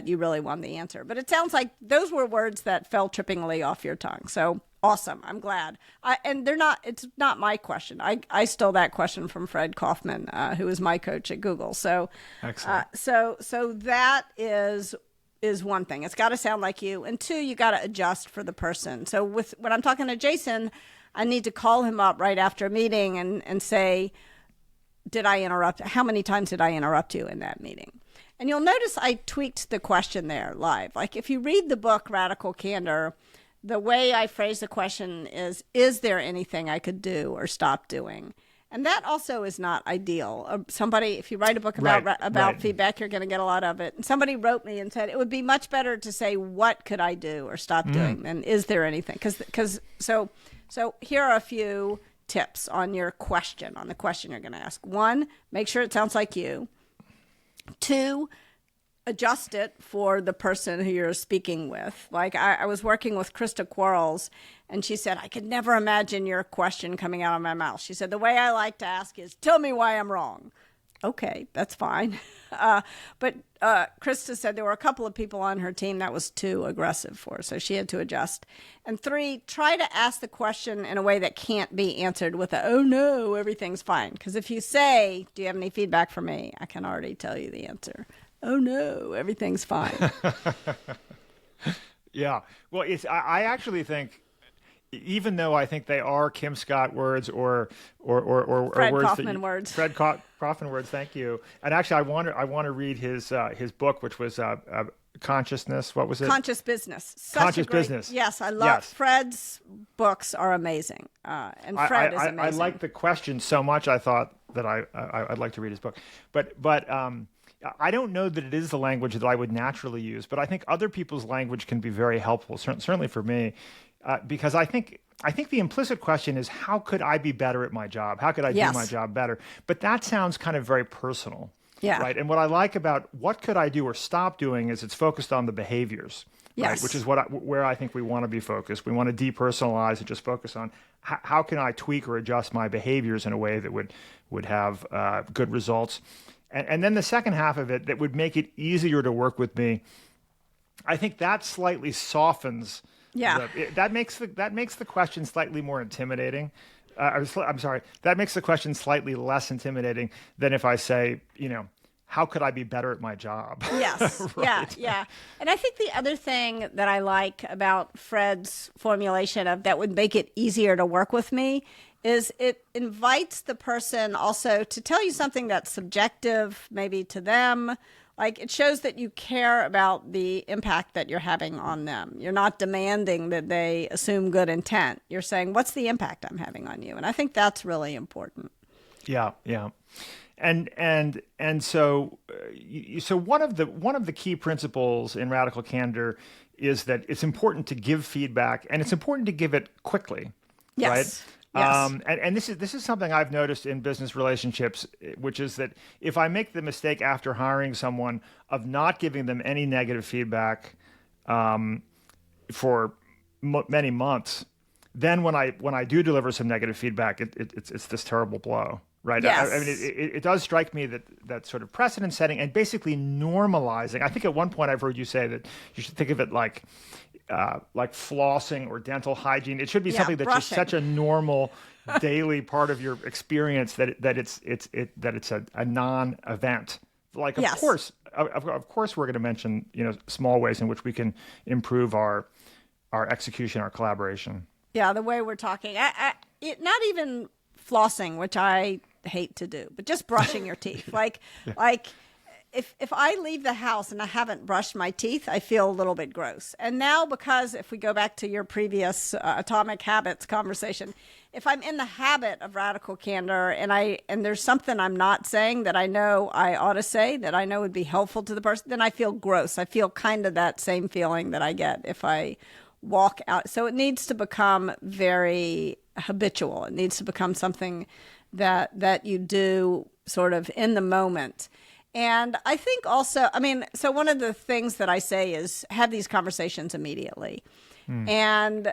you really want the answer. But it sounds like those were words that fell trippingly off your tongue. So awesome. I'm glad. It's not my question. I stole that question from Fred Kaufman, who is my coach at Google. So, excellent. So that is one thing. It's got to sound like you. And 2, you got to adjust for the person. So when I'm talking to Jason, I need to call him up right after a meeting and say, did I interrupt? How many times did I interrupt you in that meeting? And you'll notice I tweaked the question there live. Like if you read the book Radical Candor, the way I phrase the question is there anything I could do or stop doing? And that also is not ideal. If you write a book about feedback, you're going to get a lot of it. And somebody wrote me and said it would be much better to say, what could I do or stop doing than is there anything? So here are a few tips on the question you're going to ask. 1, make sure it sounds like you. Two, adjust it for the person who you're speaking with. Like I was working with Krista Quarles, and she said, I could never imagine your question coming out of my mouth. She said, the way I like to ask is, tell me why I'm wrong. Okay, that's fine. But Krista said there were a couple of people on her team that was too aggressive for her, so she had to adjust. And three, try to ask the question in a way that can't be answered with a, oh no, everything's fine. Because if you say, do you have any feedback for me? I can already tell you the answer. Oh no, everything's fine. Yeah. Well, I actually think, even though I think they are Kim Scott words or Fred words Kaufman words. Fred Kaufman words. Thank you. And actually, I want to read his book, which was Consciousness. What was it? Conscious Business. Business. Yes, I love Fred's books are amazing, and Fred is amazing. I like the question so much. I thought that I'd like to read his book, but I don't know that it is the language that I would naturally use, but I think other people's language can be very helpful. Certainly for me. Because I think the implicit question is, how could I be better at my job? How could I do my job better? But that sounds kind of very personal, right? And what I like about what could I do or stop doing is it's focused on the behaviors, right? Which is where I think we want to be focused. We want to depersonalize and just focus on how can I tweak or adjust my behaviors in a way that would have good results. And then the second half of it that would make it easier to work with me, I think that slightly softens. Yeah, that makes the question slightly more intimidating. I'm sorry. That makes the question slightly less intimidating than if I say, how could I be better at my job? Yes. Right. Yeah. And I think the other thing that I like about Fred's formulation of that would make it easier to work with me is it invites the person also to tell you something that's subjective, maybe to them. Like, it shows that you care about the impact that you're having on them. You're not demanding that they assume good intent. You're saying, what's the impact I'm having on you? And I think that's really important. Yeah. And so one of the key principles in Radical Candor is that it's important to give feedback, and it's important to give it quickly. Yes. Right? Yes. And this is something I've noticed in business relationships, which is that if I make the mistake after hiring someone of not giving them any negative feedback for many months, then when I do deliver some negative feedback, it's this terrible blow, right? Yes. I mean, it does strike me that sort of precedent setting and basically normalizing. I think at one point I've heard you say that you should think of it like flossing or dental hygiene. It should be something that's just such a normal daily part of your experience that it's a non-event. Like, of course we're going to mention small ways in which we can improve our execution, our collaboration. Yeah, the way we're talking. Not even flossing, which I hate to do, but just brushing your teeth. Like if I leave the house and I haven't brushed my teeth, I feel a little bit gross. And now, because if we go back to your previous atomic habits conversation, if I'm in the habit of radical candor and there's something I'm not saying that I know I ought to say, that I know would be helpful to the person, then I feel gross. I feel kind of that same feeling that I get if I walk out. So it needs to become very habitual. It needs to become something that you do sort of in the moment. And I think also, so one of the things that I say is have these conversations immediately. And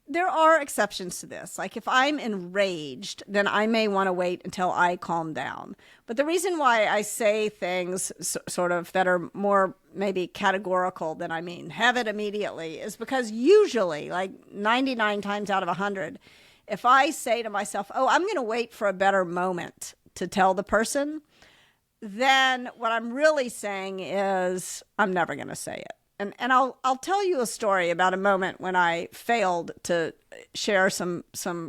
there are exceptions to this. Like, if I'm enraged, then I may want to wait until I calm down. But the reason why I say things sort of that are more maybe categorical than I mean have it immediately is because usually, like 99 times out of 100, if I say to myself, oh, I'm going to wait for a better moment to tell the person, then what I'm really saying is I'm never going to say it. And I'll tell you a story about a moment when I failed to share some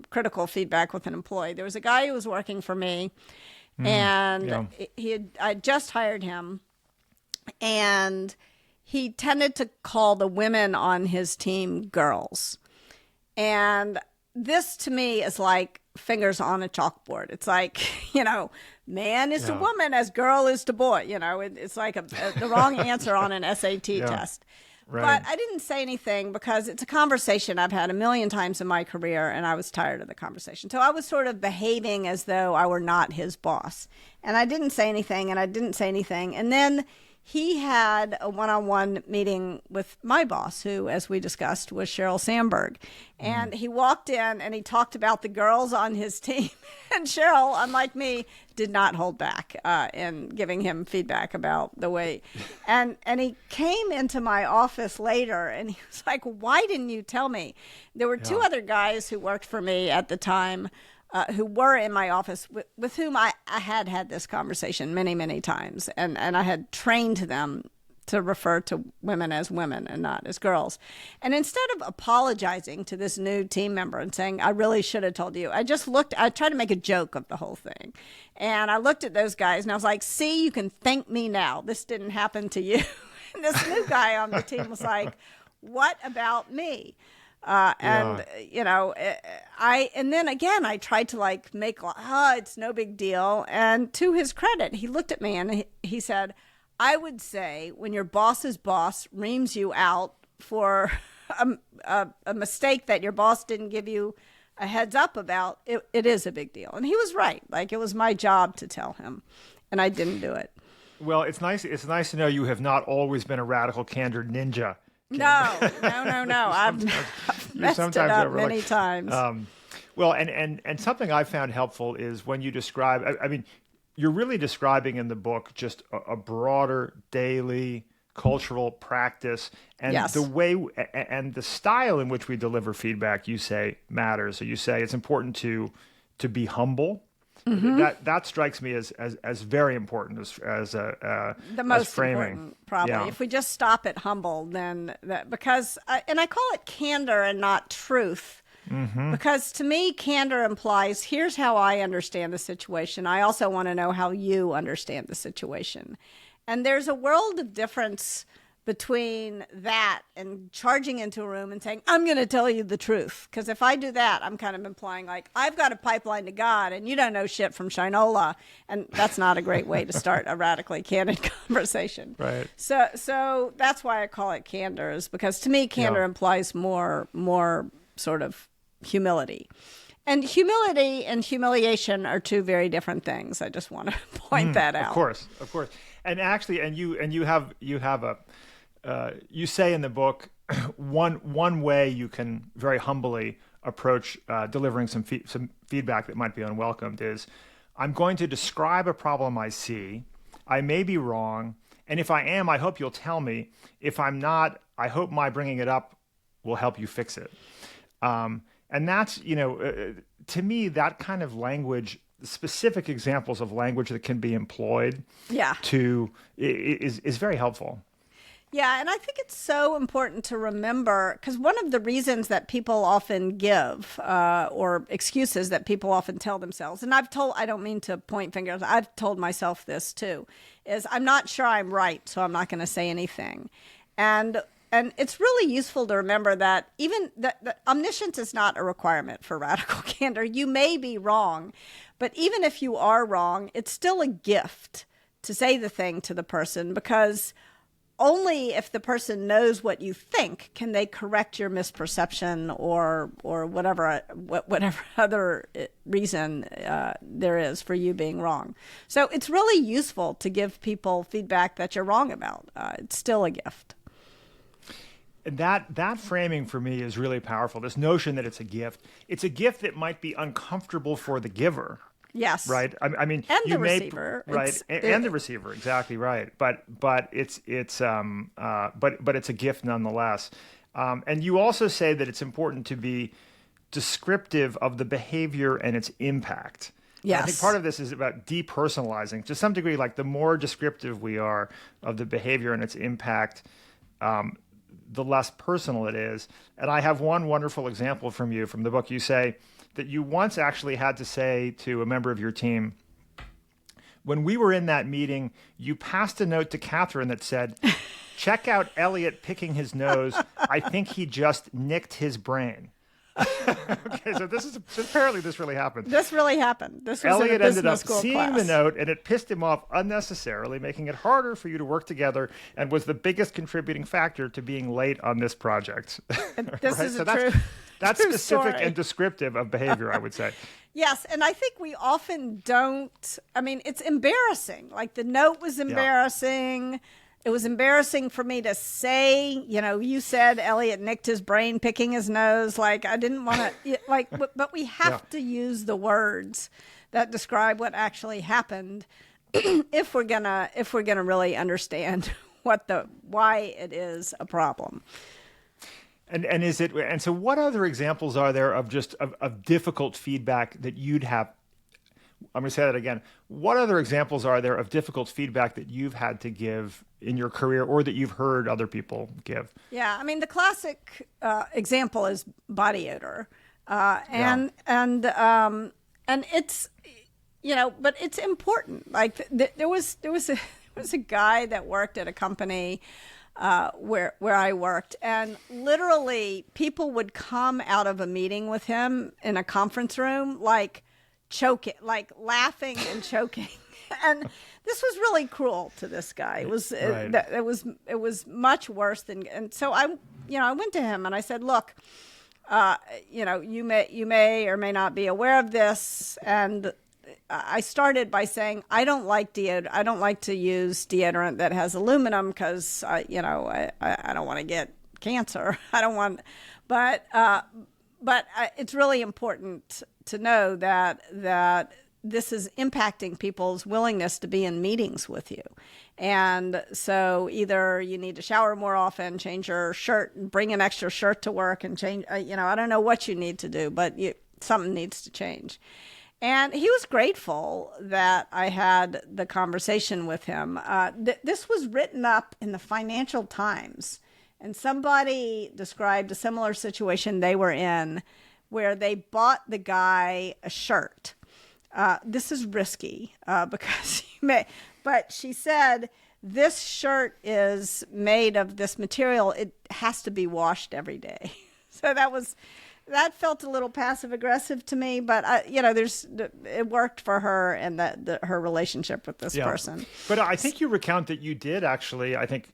critical feedback with an employee. There was a guy who was working for me, and I just hired him, and he tended to call the women on his team girls. And this to me is like fingers on a chalkboard. It's like, man is to woman as girl is to boy. It's like the wrong answer on an SAT test. Right. But I didn't say anything because it's a conversation I've had a million times in my career, and I was tired of the conversation. So I was sort of behaving as though I were not his boss. And I didn't say anything, and I didn't say anything. And then he had a one-on-one meeting with my boss, who, as we discussed, was Sheryl Sandberg. And he walked in and he talked about the girls on his team. And Sheryl, unlike me, did not hold back in giving him feedback about the way. And he came into my office later and he was like, why didn't you tell me? There were two other guys who worked for me at the time who were in my office with whom I had this conversation many, many times. And I had trained them to refer to women as women and not as girls. And instead of apologizing to this new team member and saying, I really should have told you, I tried to make a joke of the whole thing. And I looked at those guys and I was like, see, you can thank me now. This didn't happen to you. And this new guy on the team was like, what about me? And then again, I tried to like make, it's no big deal. And to his credit, he looked at me and he said, I would say when your boss's boss reams you out for a mistake that your boss didn't give you a heads up about, it is a big deal. And he was right. Like, it was my job to tell him, and I didn't do it. Well, it's nice to know you have not always been a radical candor ninja. No. I've messed it up many times. Well, and something I found helpful is when you describe, I mean, you're really describing in the book just a broader daily cultural practice, and the way and the style in which we deliver feedback, you say, matters. So you say it's important to be humble. That strikes me as very important as the most framing. Important, probably. If we just stop at humble, then because I call it candor and not truth. Because to me, candor implies, here's how I understand the situation. I also want to know how you understand the situation. And there's a world of difference between that and charging into a room and saying, I'm going to tell you the truth. Because if I do that, I'm kind of implying like, I've got a pipeline to God and you don't know shit from Shinola. And that's not a great way to start a radically candid conversation. Right. So that's why I call it candor, is because to me, candor implies more sort of humility. And humility and humiliation are two very different things. I just want to point that out. Of course. And actually, you have you say in the book one way you can very humbly approach delivering some feedback that might be unwelcomed is, I'm going to describe a problem I see. I may be wrong, and if I am, I hope you'll tell me. If I'm not, I hope my bringing it up will help you fix it. And that's, to me, that kind of language, specific examples of language that can be employed is very helpful. Yeah, and I think it's so important to remember, because one of the reasons that people often give, or excuses that people often tell themselves, and I don't mean to point fingers, I've told myself this too, is I'm not sure I'm right, so I'm not going to say anything. And it's really useful to remember that even that omniscience is not a requirement for radical candor. You may be wrong, but even if you are wrong, it's still a gift to say the thing to the person, because only if the person knows what you think can they correct your misperception or whatever other reason there is for you being wrong. So it's really useful to give people feedback that you're wrong about. It's still a gift. That framing for me is really powerful. This notion that it's a gift. It's a gift that might be uncomfortable for the giver. Yes. Right. I mean, and the receiver. Right. And the receiver. Exactly right. But it's a gift nonetheless. And you also say that it's important to be descriptive of the behavior and its impact. Yes. I think part of this is about depersonalizing to some degree. Like, the more descriptive we are of the behavior and its impact, the less personal it is. And I have one wonderful example from the book. You say that you once actually had to say to a member of your team, when we were in that meeting, you passed a note to Catherine that said, check out Elliot picking his nose. I think he just nicked his brain. Okay, so apparently this really happened. This really happened. This was Elliot in a ended up business school seeing class. the note, and it pissed him off unnecessarily, making it harder for you to work together, and was the biggest contributing factor to being late on this project. This Right? is So a true, that's true specific story. and descriptive of behavior, I would say. Yes, and I think we often don't. I mean, it's embarrassing. Like the note was embarrassing. It was embarrassing for me to say, you said Elliot nicked his brain picking his nose. Like I didn't want to, but we have to use the words that describe what actually happened if we're gonna really understand why it is a problem. And so what other examples are there of of difficult feedback that you'd have? I'm going to say that again. What other examples are there of difficult feedback that you've had to give in your career or that you've heard other people give? Yeah, I mean, the classic example is body odor. And it's, but it's important. Like there was a guy that worked at a company where I worked, and literally people would come out of a meeting with him in a conference room, like choking, like laughing and choking. And this was really cruel to this guy. It was Right. it was much worse than. And so I went to him and I said, look, you may or may not be aware of this. And I started by saying I don't like I don't like to use deodorant that has aluminum because I don't want to get cancer. I don't want, but it's really important to know that this is impacting people's willingness to be in meetings with you. And so either you need to shower more often, change your shirt, bring an extra shirt to work and change, I don't know what you need to do, but something needs to change. And he was grateful that I had the conversation with him. This was written up in the Financial Times, and somebody described a similar situation they were in where they bought the guy a shirt. This is risky because but she said, this shirt is made of this material. It has to be washed every day. So that felt a little passive aggressive to me, but it worked for her and her relationship with this person. But I think you recount that you did actually, I think,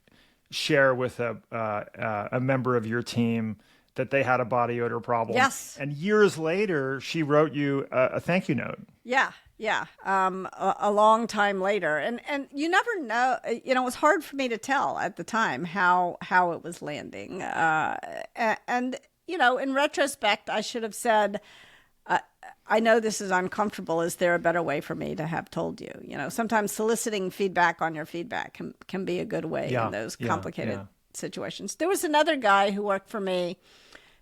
share with a member of your team that they had a body odor problem. Yes. And years later, she wrote you a thank you note. Yeah. A long time later, and you never know. It was hard for me to tell at the time how it was landing. And in retrospect, I should have said, I know this is uncomfortable. Is there a better way for me to have told you? Sometimes soliciting feedback on your feedback can be a good way in those complicated situations. There was another guy who worked for me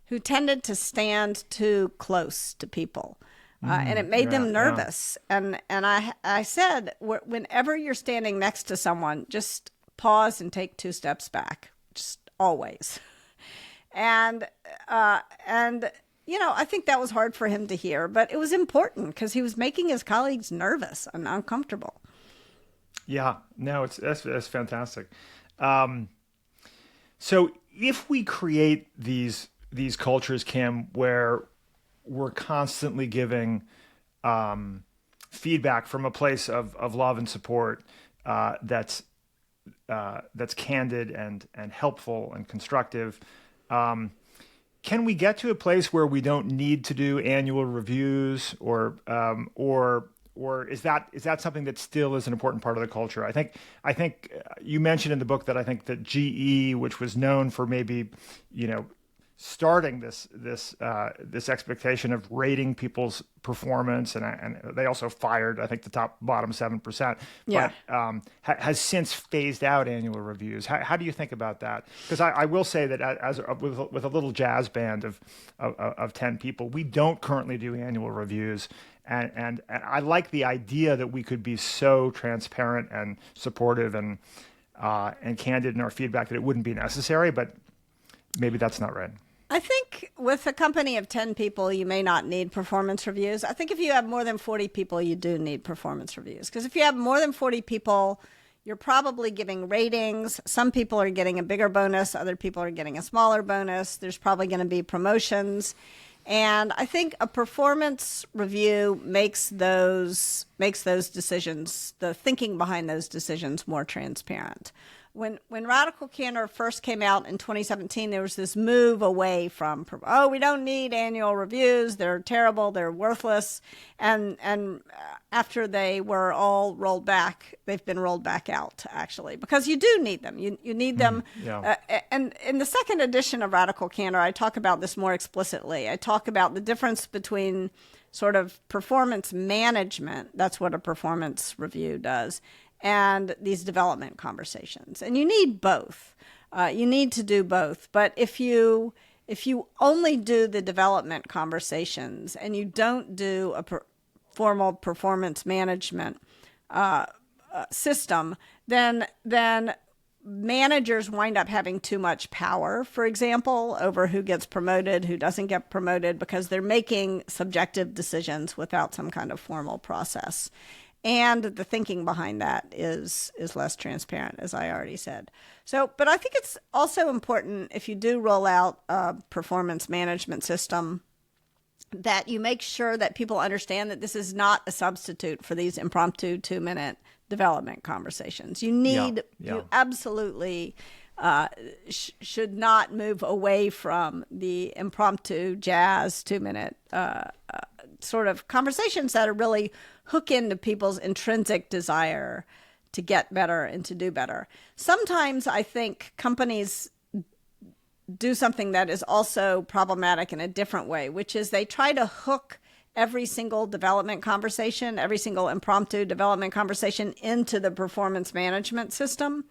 who tended to stand too close to people. And it made them nervous. Yeah. And I said, whenever you're standing next to someone, just pause and take 2 steps back, just always. And I think that was hard for him to hear, but it was important because he was making his colleagues nervous and uncomfortable. Yeah, no, that's fantastic. So if we create these cultures, Kim, where we're constantly giving feedback from a place of love and support that's candid and helpful and constructive. Can we get to a place where we don't need to do annual reviews, or is that something that still is an important part of the culture? I think you mentioned in the book that I think that GE, which was known for maybe starting this expectation of rating people's performance, and they also fired, I think, the bottom 7%, but has since phased out annual reviews. How do you think about that? Because I will say that with a little jazz band of 10 people, we don't currently do annual reviews, and I like the idea that we could be so transparent and supportive and candid in our feedback that it wouldn't be necessary, but maybe that's not right. I think with a company of 10 people, you may not need performance reviews. I think if you have more than 40 people, you do need performance reviews. Because if you have more than 40 people, you're probably giving ratings. Some people are getting a bigger bonus. Other people are getting a smaller bonus. There's probably going to be promotions. And I think a performance review makes those decisions, the thinking behind those decisions, more transparent. When Radical Candor first came out in 2017, there was this move away from, oh, we don't need annual reviews, they're terrible, they're worthless, and after they were all rolled back, they've been rolled back out, actually, because you do need them. You need them. Yeah. And in the second edition of Radical Candor, I talk about this more explicitly. I talk about the difference between sort of performance management, that's what a performance review does, and these development conversations. And you need both. You need to do both. But if you only do the development conversations and you don't do a formal performance management system, then managers wind up having too much power, for example, over who gets promoted, who doesn't get promoted, because they're making subjective decisions without some kind of formal process. And the thinking behind that is less transparent, as I already said. So, but I think it's also important, if you do roll out a performance management system, that you make sure that people understand that this is not a substitute for these impromptu 2-minute development conversations. You absolutely should not move away from the impromptu jazz 2-minute sort of conversations that are really hook into people's intrinsic desire to get better and to do better. Sometimes I think companies do something that is also problematic in a different way, which is they try to hook every single development conversation, every single impromptu development conversation into the performance management system.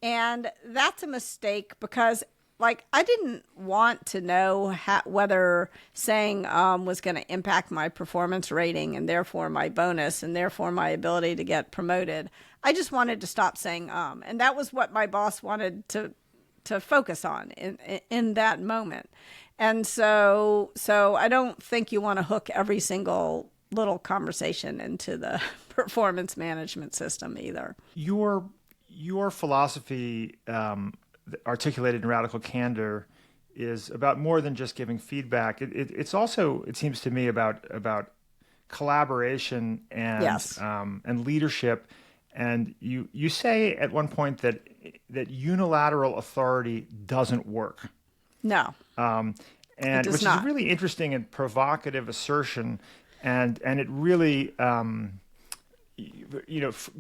And that's a mistake because, like, I didn't want to know whether saying was going to impact my performance rating and therefore my bonus and therefore my ability to get promoted. I just wanted to stop saying and that was what my boss wanted to focus on in that moment. And so I don't think you want to hook every single little conversation into the performance management system either. Your philosophy articulated in Radical Candor is about more than just giving feedback. It's also, it seems to me, about collaboration and Yes. And leadership. And you say at one point that unilateral authority doesn't work. No. And does which not. is a really interesting and provocative assertion, and it really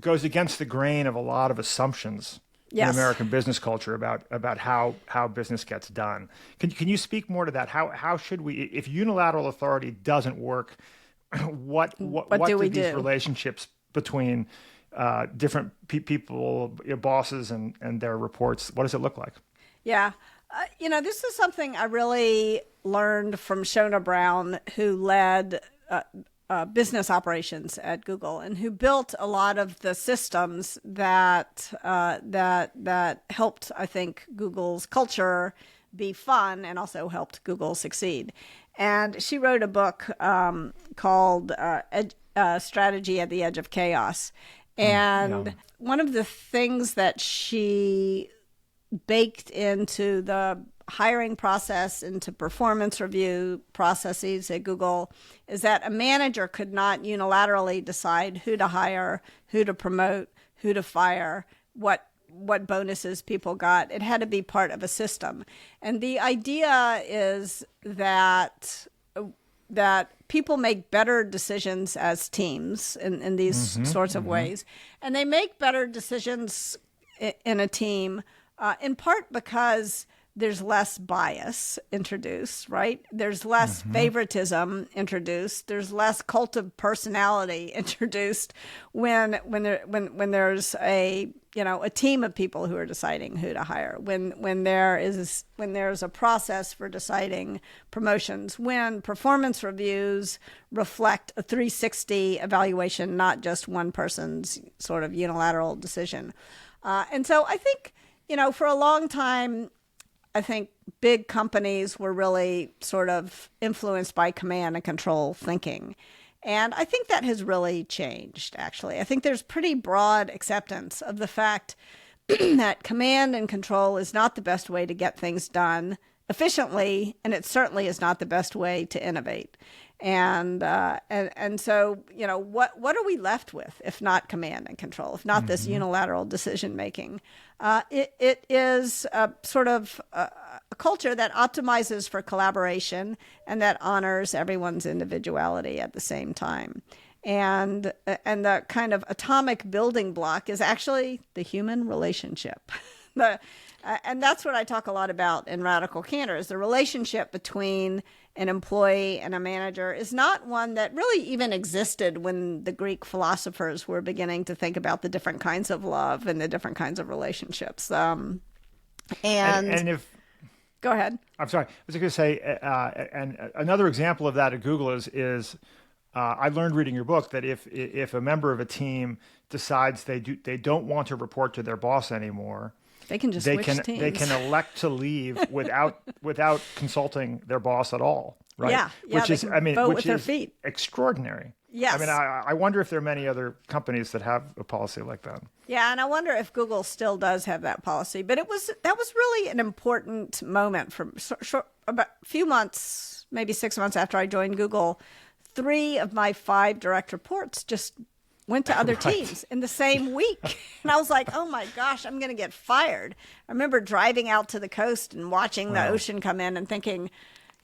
goes against the grain of a lot of assumptions Yes. in American business culture about how business gets done. Can you speak more to that? How should we, if unilateral authority doesn't work, what do we these do? relationships between different people, bosses and their reports, what does it look like? Yeah. This is something I really learned from Shona Brown, who led business operations at Google and who built a lot of the systems that helped, I think, Google's culture be fun and also helped Google succeed. And she wrote a book called Strategy at the Edge of Chaos. And one of the things that she baked into the hiring process, into performance review processes at Google, is that a manager could not unilaterally decide who to hire, who to promote, who to fire, what bonuses people got. It had to be part of a system. And the idea is that people make better decisions as teams in these sorts of ways. And they make better decisions in a team in part because there's less bias introduced, right? There's less favoritism introduced. There's less cult of personality introduced when there's a team of people who are deciding who to hire. When there's a process for deciding promotions. When performance reviews reflect a 360 evaluation, not just one person's sort of unilateral decision. And so I think, for a long time, I think big companies were really sort of influenced by command and control thinking. And I think that has really changed, actually. I think there's pretty broad acceptance of the fact that command and control is not the best way to get things done efficiently, and it certainly is not the best way to innovate. And so, what are we left with if not command and control, if not this unilateral decision making? It is sort of a culture that optimizes for collaboration and that honors everyone's individuality at the same time. And the kind of atomic building block is actually the human relationship. And that's what I talk a lot about in Radical Candor, is the relationship between an employee and a manager is not one that really even existed when the Greek philosophers were beginning to think about the different kinds of love and the different kinds of relationships. And if go ahead. I'm sorry, I was going to say, and another example of that at Google is I learned reading your book that if a member of a team decides they don't want to report to their boss anymore, they can just switch teams. They can elect to leave without consulting their boss at all, right? Yeah, which is, I mean, vote which with their is feet. Extraordinary. Yes. I mean, I wonder if there are many other companies that have a policy like that. Yeah, and I wonder if Google still does have that policy. But that was really an important moment for about a few months, maybe 6 months after I joined Google. 3 of my 5 direct reports just went to other teams in the same week. And I was like, oh my gosh, I'm going to get fired. I remember driving out to the coast and watching the ocean come in and thinking,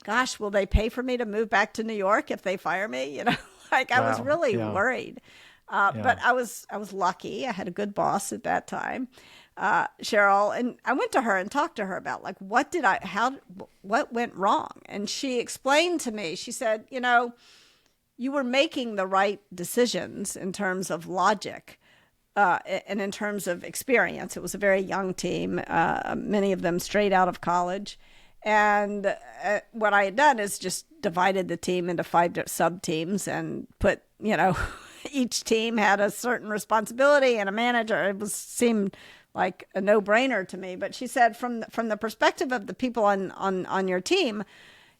gosh, will they pay for me to move back to New York if they fire me? I was really worried. But I was lucky. I had a good boss at that time, Cheryl, and I went to her and talked to her about what went wrong? And she explained to me, she said, you were making the right decisions in terms of logic and in terms of experience. It was a very young team, many of them straight out of college. And what I had done is just divided the team into 5 sub-teams and put, each team had a certain responsibility and a manager. It seemed like a no-brainer to me. But she said from the perspective of the people on your team,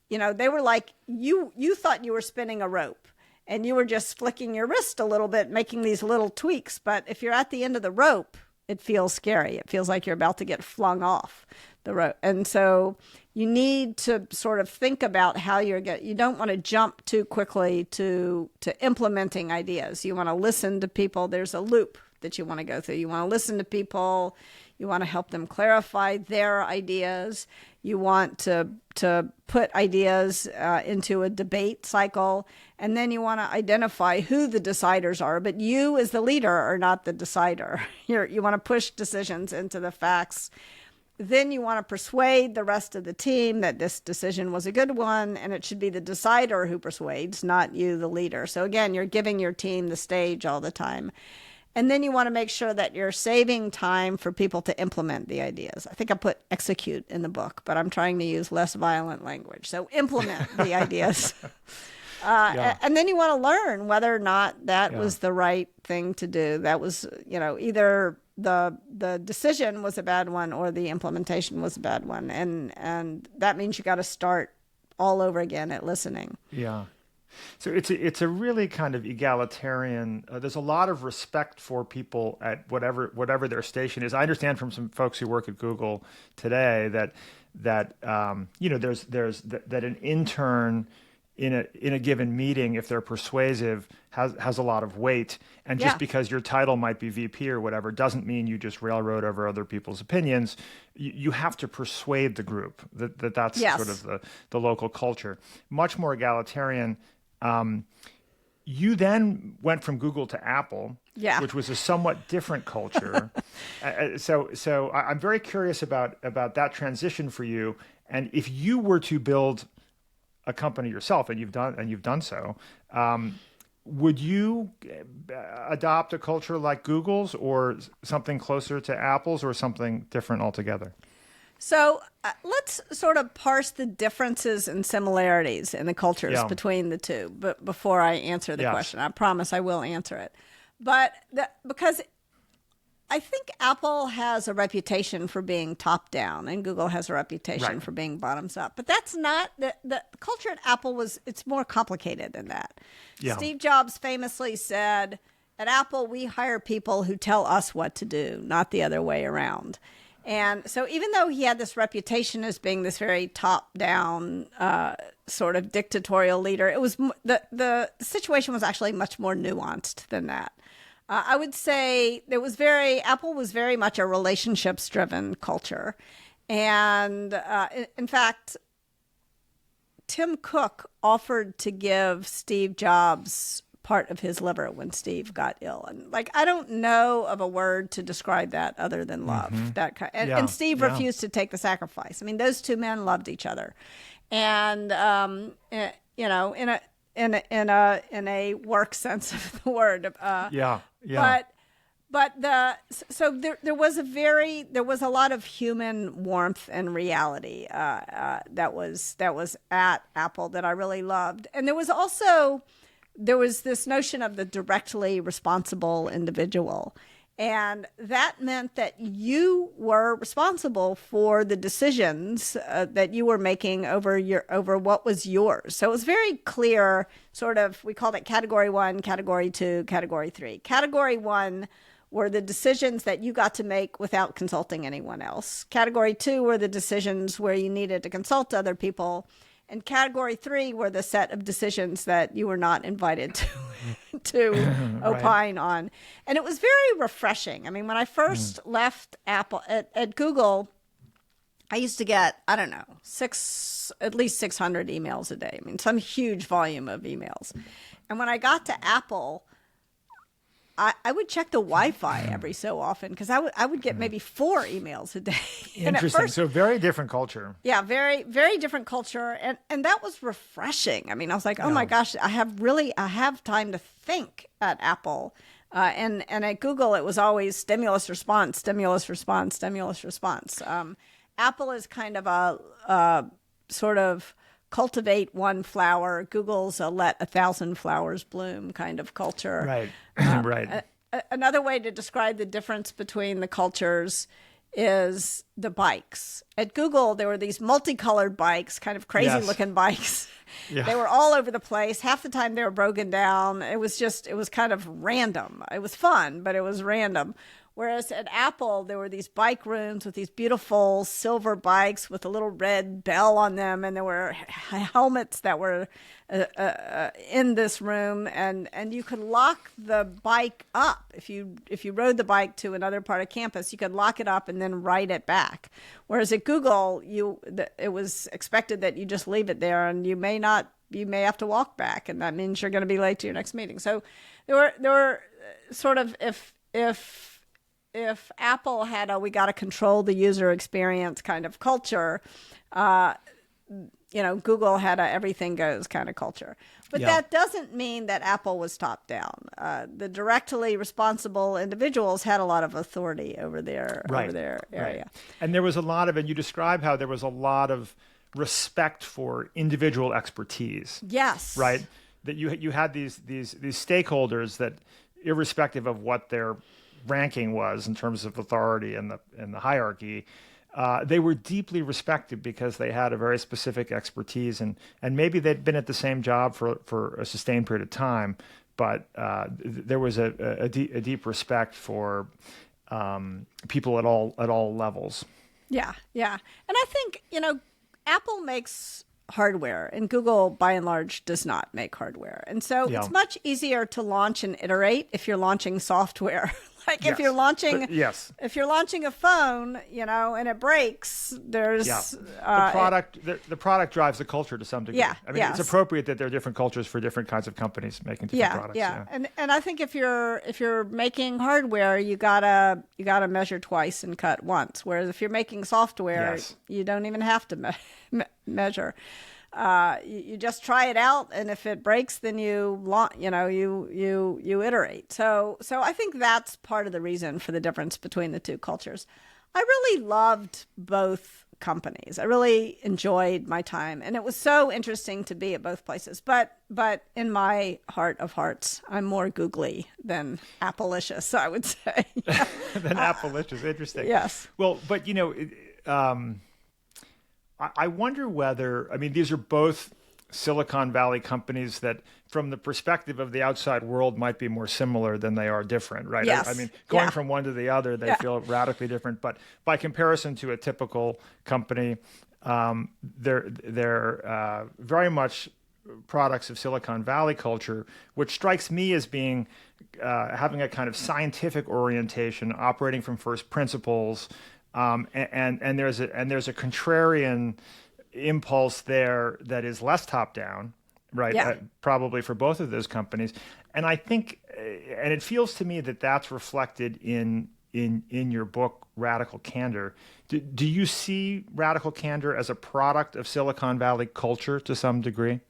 they were like, you thought you were spinning a rope and you were just flicking your wrist a little bit, making these little tweaks. But if you're at the end of the rope, it feels scary. It feels like you're about to get flung off the rope. And so you need to sort of think about how you don't want to jump too quickly to implementing ideas. You want to listen to people. There's a loop that you want to go through. You want to listen to people. You want to help them clarify their ideas. You want to put ideas into a debate cycle. And then you want to identify who the deciders are. But you as the leader are not the decider. You want to push decisions into the facts. Then you want to persuade the rest of the team that this decision was a good one, and it should be the decider who persuades, not you, the leader. So again, you're giving your team the stage all the time. And then you want to make sure that you're saving time for people to implement the ideas. I think I put execute in the book, but I'm trying to use less violent language. So implement the ideas. And then you want to learn whether or not that was the right thing to do. That was, either the decision was a bad one or the implementation was a bad one. And that means you got to start all over again at listening. Yeah. So it's a really kind of egalitarian. There's a lot of respect for people at whatever their station is. I understand from some folks who work at Google today that there's that an intern in a given meeting, if they're persuasive, has a lot of weight. And just because your title might be VP or whatever doesn't mean you just railroad over other people's opinions. You have to persuade the group that's sort of the local culture. Much more egalitarian. You then went from Google to Apple, which was a somewhat different culture. So I'm very curious about that transition for you. And if you were to build a company yourself, and you've done so, would you adopt a culture like Google's, or something closer to Apple's, or something different altogether? So let's sort of parse the differences and similarities in the cultures between the two. But before I answer the question, I promise I will answer it. But because I think Apple has a reputation for being top down, and Google has a reputation for being bottoms up. But that's not the culture at Apple it's more complicated than that. Yeah. Steve Jobs famously said, "At Apple, we hire people who tell us what to do, not the other way around." And so even though he had this reputation as being this very top-down sort of dictatorial leader, it was the situation was actually much more nuanced than that. I would say Apple was very much a relationships-driven culture. And in fact, Tim Cook offered to give Steve Jobs part of his liver when Steve got ill. And like, I don't know of a word to describe that other than love. That kind, and Steve refused to take the sacrifice. I mean, those two men loved each other. And, you know, in a work sense of the word. But there was a lot of human warmth and reality that was at Apple that I really loved. And there was this notion of the directly responsible individual. And that meant that you were responsible for the decisions that you were making over what was yours. So it was very clear, sort of, we called it category 1, category 2, category 3. Category 1 were the decisions that you got to make without consulting anyone else. Category 2 were the decisions where you needed to consult other people. And category 3 were the set of decisions that you were not invited to opine on. And it was very refreshing. I mean, when I first left Apple at Google, I used to get, I don't know, at least 600 emails a day. I mean, some huge volume of emails. And when I got to Apple, I would check the Wi-Fi every so often because I would get maybe 4 emaemails a day. Interesting. So very different culture. Yeah, very, very different culture. And that was refreshing. I mean, I was like, oh my gosh, I have time to think at Apple. And at Google, it was always stimulus response, stimulus response, stimulus response. Apple is kind of a sort of cultivate one flower. Google's a let 1,000 flowers bloom kind of culture. Right. Right. Another way to describe the difference between the cultures is the bikes. At Google, there were these multicolored bikes, kind of crazy looking bikes. Yeah. They were all over the place. Half the time they were broken down. It was kind of random. It was fun, but it was random. Whereas at Apple, there were these bike rooms with these beautiful silver bikes with a little red bell on them. And there were helmets that were in this room. And you could lock the bike up. If you rode the bike to another part of campus, you could lock it up and then ride it back. Whereas at Google, it was expected that you just leave it there and you may have to walk back. And that means you're going to be late to your next meeting. So there were sort of, if Apple had we got to control the user experience kind of culture, Google had a everything goes kind of culture. But that doesn't mean that Apple was top down. The directly responsible individuals had a lot of authority over their area. Right. And there was a lot of, and you describe how there was a lot of respect for individual expertise. Yes. Right. That you had these stakeholders that, irrespective of what their ranking was in terms of authority and the hierarchy, they were deeply respected because they had a very specific expertise, and maybe they'd been at the same job for a sustained period of time, but there was a deep respect for people at all levels. Yeah. And I think Apple makes hardware, and Google, by and large, does not make hardware. And so it's much easier to launch and iterate if you're launching software. Like if you're launching a phone, and it breaks, there's the product drives the culture to some degree. Yeah, I mean, it's appropriate that there are different cultures for different kinds of companies making different products. Yeah. And I think if you're making hardware, you gotta measure twice and cut once. Whereas if you're making software, you don't even have to measure. You just try it out, and if it breaks, then you iterate. So I think that's part of the reason for the difference between the two cultures. I really loved both companies. I really enjoyed my time, and it was so interesting to be at both places. But in my heart of hearts, I'm more googly than Applicious, I would say. Than Applicious, interesting. Yes. Well, but I wonder whether, these are both Silicon Valley companies that, from the perspective of the outside world, might be more similar than they are different, right? Yes. I mean, going Yeah. from one to the other, they Yeah. feel radically different. But by comparison to a typical company, they're very much products of Silicon Valley culture, which strikes me as being having a kind of scientific orientation, operating from first principles, and there's a contrarian impulse there that is less top down, right? Yeah. Probably for both of those companies, and I think, and it feels to me that that's reflected in your book, Radical Candor. Do you see Radical Candor as a product of Silicon Valley culture to some degree?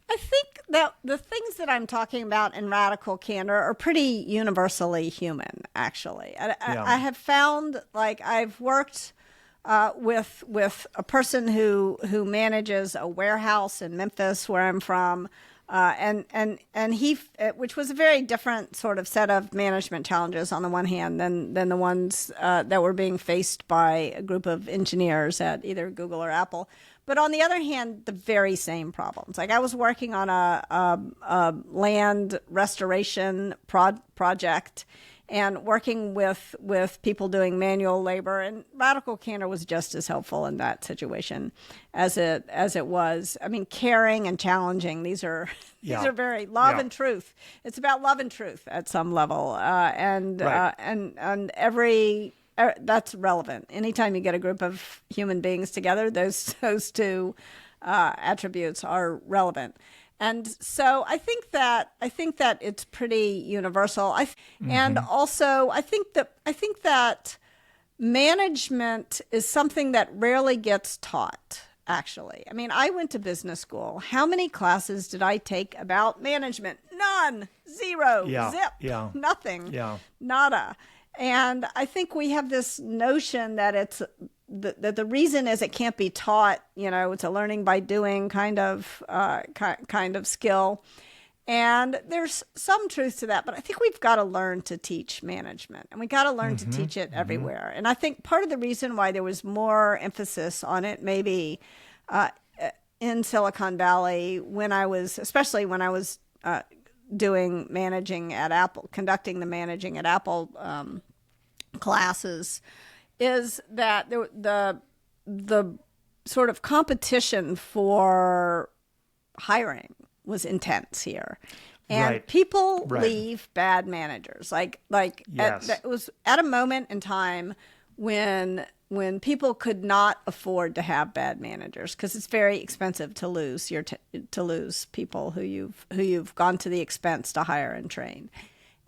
I think that the things that I'm talking about in Radical Candor are pretty universally human, actually. I have found, like, I've worked with a person who manages a warehouse in Memphis, where I'm from, and he, which was a very different sort of set of management challenges on the one hand than the ones that were being faced by a group of engineers at either Google or Apple. But on the other hand, the very same problems. Like, I was working on a land restoration project and working with people doing manual labor, and Radical Candor was just as helpful in that situation as it was. I mean, caring and challenging. These are very love and truth. It's about love and truth at some level, and every. That's relevant. Anytime you get a group of human beings together, those two attributes are relevant. And so I think that it's pretty universal. And also I think that management is something that rarely gets taught. Actually, I mean, I went to business school. How many classes did I take about management? None. Zero. Zip. Nothing. Nada. And I think we have this notion that that the reason is it can't be taught. You know, it's a learning by doing kind of skill, and there's some truth to that. But I think we've got to learn to teach management, and we got to learn to teach it everywhere. And I think part of the reason why there was more emphasis on it, maybe in Silicon Valley, especially when I was doing managing at Apple, conducting the managing at Apple classes, is that the sort of competition for hiring was intense here, and people leave bad managers. It was at a moment in time when people could not afford to have bad managers, because it's very expensive to lose to lose people who you've gone to the expense to hire and train.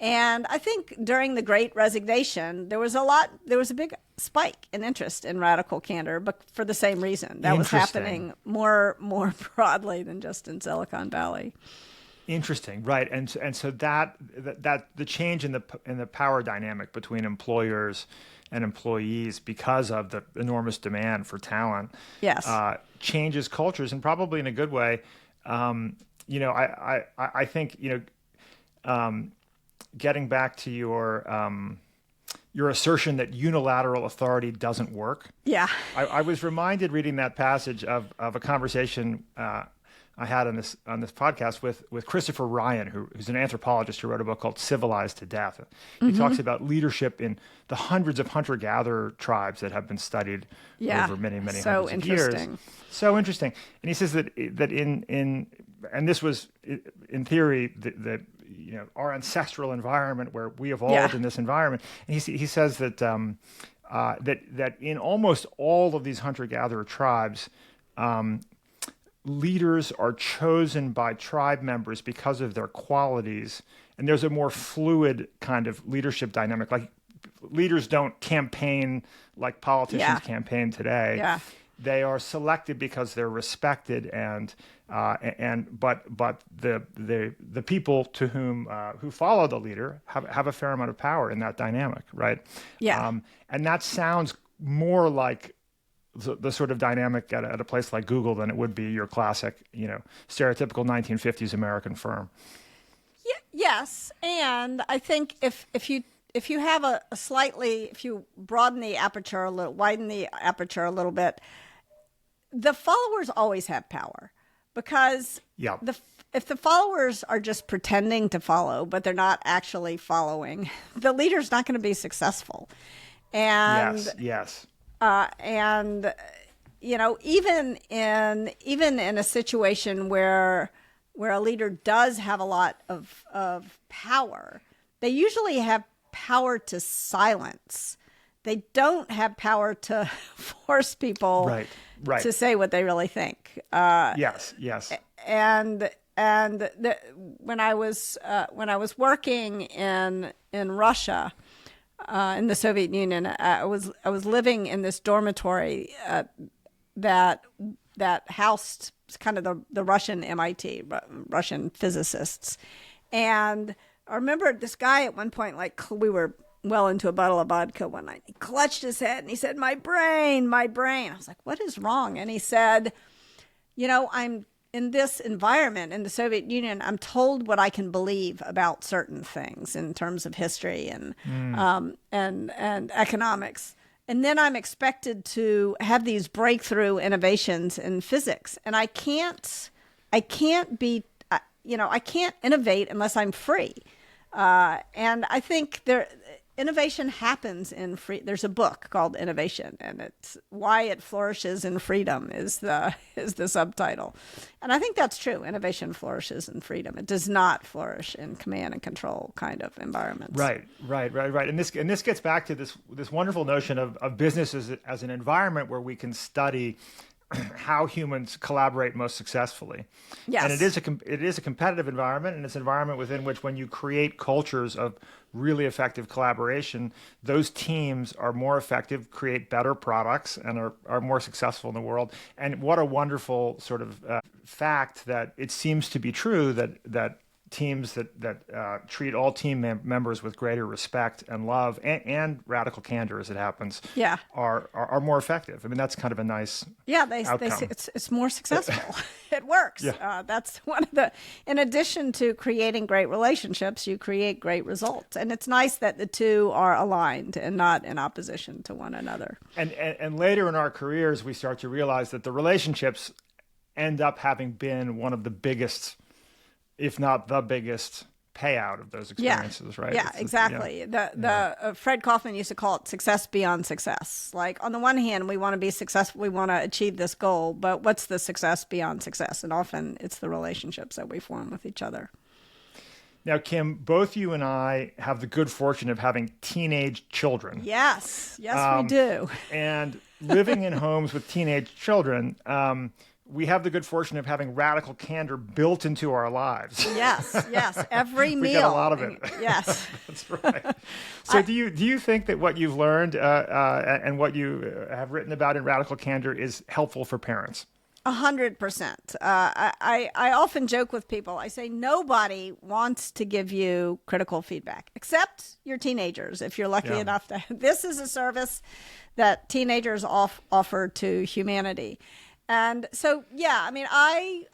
And I think during the Great Resignation, there was a big spike in interest in Radical Candor, but for the same reason. That was happening more broadly than just in Silicon Valley. Interesting, right? And so that the change in the power dynamic between employers and employees, because of the enormous demand for talent, changes cultures, and probably in a good way. I think getting back to your assertion that unilateral authority doesn't work. Yeah, I was reminded, reading that passage, of a conversation I had on this podcast with Christopher Ryan, who's an anthropologist who wrote a book called Civilized to Death. He talks about leadership in the hundreds of hunter-gatherer tribes that have been studied over many hundreds of years. So interesting. And he says that in and this was in theory the our ancestral environment, where we evolved in this environment. And he says that that in almost all of these hunter-gatherer tribes, leaders are chosen by tribe members because of their qualities, and there's a more fluid kind of leadership dynamic. Like, leaders don't campaign like politicians campaign today. Yeah. They are selected because they're respected, but the people to who follow the leader have a fair amount of power in that dynamic, right? Yeah. And that sounds more like the sort of dynamic at a place like Google than it would be your classic, stereotypical 1950s American firm. Yes, and I think if you have if you broaden the aperture a little, widen the aperture a little bit, the followers always have power, because Yeah. if the followers are just pretending to follow, but they're not actually following, the leader's not going to be successful. And Yes. and even in a situation where a leader does have a lot of power, they usually have power to silence. They don't have power to force people Right. to say what they really think. Yes. And when I was working in Russia, in the Soviet Union, I was living in this dormitory that housed kind of the Russian MIT, Russian physicists. And I remember this guy at one point, like we were well into a bottle of vodka one night. He clutched his head and he said, my brain. I was like, what is wrong? And he said, I'm in this environment in the Soviet Union, I'm told what I can believe about certain things in terms of history and economics. And then I'm expected to have these breakthrough innovations in physics. And I can't innovate unless I'm free. And I think innovation happens in free. There's a book called Innovation, and it's Why It Flourishes in Freedom is the subtitle. And I think that's true. Innovation flourishes in freedom. It does not flourish in command and control kind of environments. Right. And this gets back to this wonderful notion of business as an environment where we can study how humans collaborate most successfully. Yes. And it is a competitive environment, and it's an environment within which, when you create cultures of really effective collaboration, those teams are more effective, create better products, and are more successful in the world. And what a wonderful sort of fact that it seems to be true that teams that treat all team members with greater respect and love and radical candor, as it happens, are more effective. I mean, that's kind of a nice outcome. It's more successful. It works. Yeah. That's one of the. In addition to creating great relationships, you create great results, and it's nice that the two are aligned and not in opposition to one another. And later in our careers, we start to realize that the relationships end up having been one of the biggest, if not the biggest, payout of those experiences, right? Yeah, exactly. Fred Kaufman used to call it success beyond success. Like, on the one hand, we want to be successful, we want to achieve this goal, but what's the success beyond success? And often it's the relationships that we form with each other. Now, Kim, both you and I have the good fortune of having teenage children. Yes, we do. And living in homes with teenage children, we have the good fortune of having radical candor built into our lives. Yes. Every meal. We get a lot of it. Yes. That's right. So do you think that what you've learned and what you have written about in Radical Candor is helpful for parents? 100%. I often joke with people. I say nobody wants to give you critical feedback except your teenagers. If you're lucky enough to, this is a service that teenagers offer to humanity. And so, I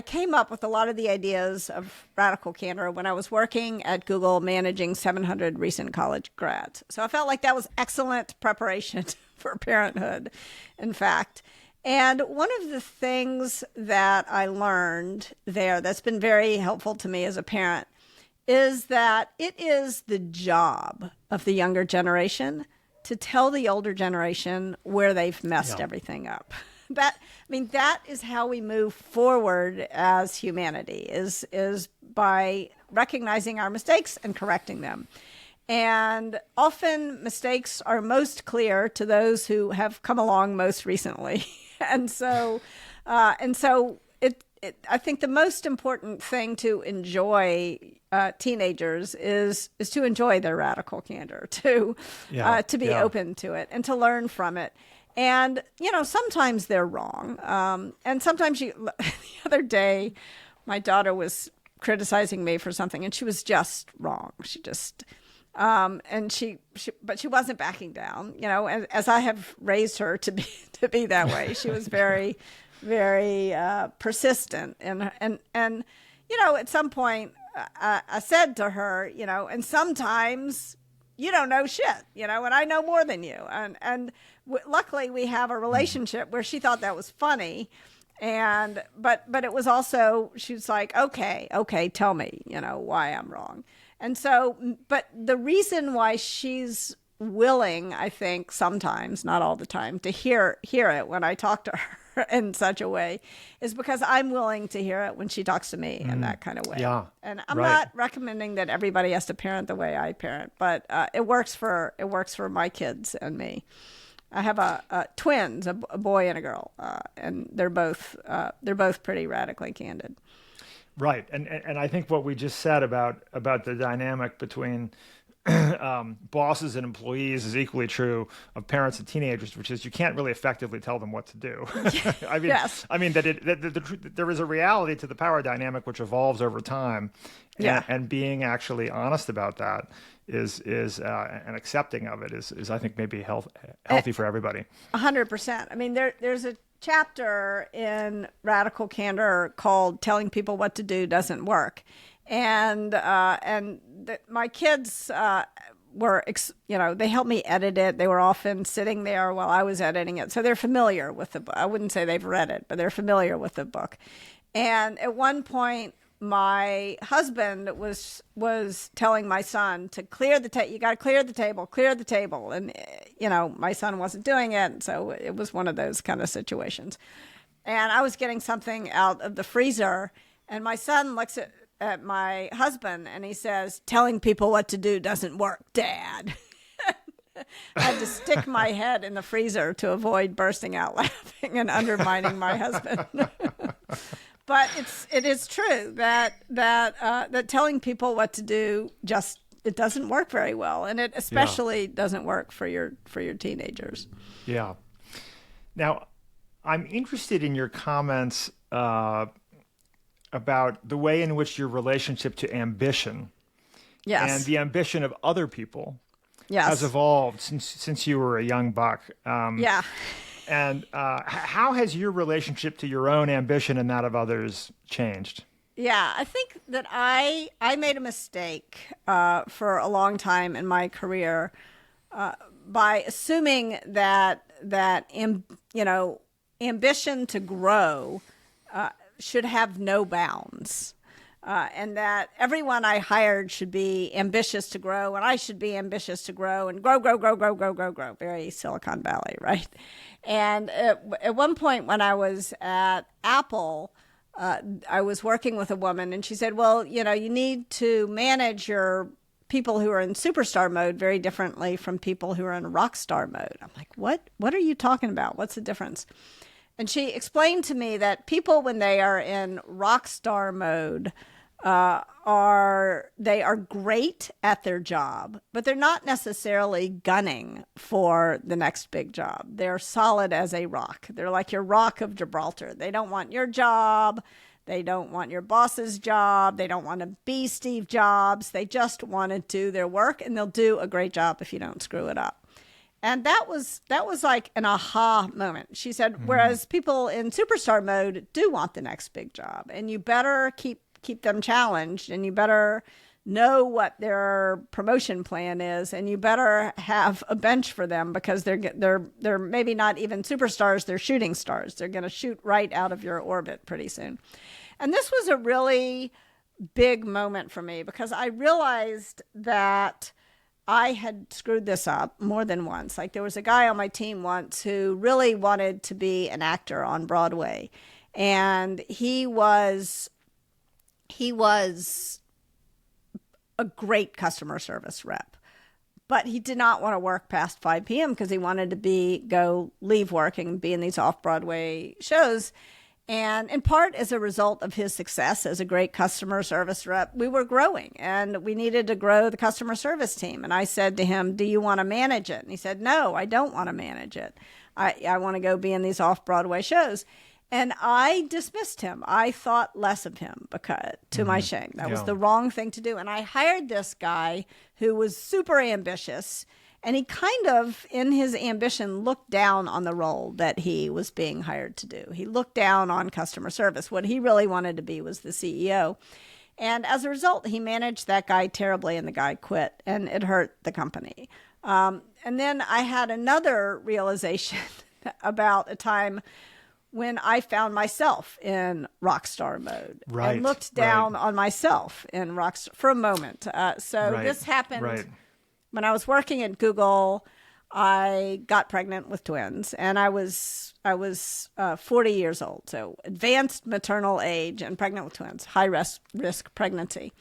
came up with a lot of the ideas of Radical Candor when I was working at Google managing 700 recent college grads. So I felt like that was excellent preparation for parenthood, in fact. And one of the things that I learned there that's been very helpful to me as a parent is that it is the job of the younger generation to tell the older generation where they've messed everything up. That is how we move forward as humanity, is by recognizing our mistakes and correcting them. And often mistakes are most clear to those who have come along most recently. And so I think the most important thing to enjoy teenagers is to enjoy their radical candor, to be open to it and to learn from it. And, sometimes they're wrong. And sometimes the other day, my daughter was criticizing me for something and she was just wrong. She just, but she wasn't backing down, as I have raised her to be that way. She was very, very persistent. And at some point I said to her, and sometimes you don't know shit, and I know more than you. And luckily we have a relationship where she thought that was funny. But it was also, she was like, okay, tell me, why I'm wrong. And so, but the reason why she's willing, I think sometimes, not all the time, to hear it when I talk to her in such a way is because I'm willing to hear it when she talks to me in that kind of way. Yeah. And I'm Right. not recommending that everybody has to parent the way I parent, but it works for my kids and me. I have twins, a boy and a girl, and they're both pretty radically candid. Right, and I think what we just said about the dynamic between bosses and employees is equally true of parents and teenagers, which is you can't really effectively tell them what to do. I mean, Yes. I mean that there is a reality to the power dynamic which evolves over time, and being actually honest about that is and accepting of it is I think maybe healthy for everybody. 100%. I mean, there's a chapter in Radical Candor called "Telling People What to Do Doesn't Work," and my kids they helped me edit it. They were often sitting there while I was editing it, so they're familiar with the book. I wouldn't say they've read it, but they're familiar with the book. And at one point, my husband was telling my son to clear the table. You got to clear the table. And, my son wasn't doing it. And so it was one of those kind of situations. And I was getting something out of the freezer. And my son looks at my husband and he says, "Telling people what to do doesn't work, Dad." I had to stick my head in the freezer to avoid bursting out laughing and undermining my husband. But it is true that telling people what to do it doesn't work very well, and it especially doesn't work for your teenagers. Yeah. Now, I'm interested in your comments about the way in which your relationship to ambition and the ambition of other people has evolved since you were a young buck. Yeah. And how has your relationship to your own ambition and that of others changed? Yeah, I think that I made a mistake for a long time in my career by assuming that ambition to grow should have no bounds. And that everyone I hired should be ambitious to grow, and I should be ambitious to grow and grow. Very Silicon Valley, right? And at one point when I was at Apple, I was working with a woman, and she said, "Well, you need to manage your people who are in superstar mode very differently from people who are in rock star mode." I'm like, "What are you talking about? What's the difference?" And she explained to me that people, when they are in rock star mode, they are great at their job, but they're not necessarily gunning for the next big job. They're solid as a rock. They're like your rock of Gibraltar. They don't want your job. They don't want your boss's job. They don't want to be Steve Jobs. They just want to do their work, and they'll do a great job if you don't screw it up. And that was like an aha moment. She said, whereas people in superstar mode do want the next big job, and you better keep them challenged, and you better know what their promotion plan is, and you better have a bench for them, because they're maybe not even superstars, they're shooting stars. They're going to shoot right out of your orbit pretty soon. And this was a really big moment for me, because I realized that I had screwed this up more than once. Like, there was a guy on my team once who really wanted to be an actor on Broadway, and he was a great customer service rep, but he did not want to work past 5 p.m. because he wanted to leave work and be in these off-Broadway shows. And in part as a result of his success as a great customer service rep, we were growing, and we needed to grow the customer service team. And I said to him, "Do you want to manage it?" And he said, "No, I don't want to manage it. I want to go be in these off-Broadway shows." And I dismissed him. I thought less of him, because, to my shame. That was the wrong thing to do. And I hired this guy who was super ambitious, and he kind of, in his ambition, looked down on the role that he was being hired to do. He looked down on customer service. What he really wanted to be was the CEO. And as a result, he managed that guy terribly, and the guy quit, and it hurt the company. And then I had another realization about a time when I found myself in rock star mode Right, and looked down right. on myself in rock star for a moment. So Right, this happened right. when I was working at Google. I got pregnant with twins, and I was 40 years old, so advanced maternal age and pregnant with twins, high risk pregnancy.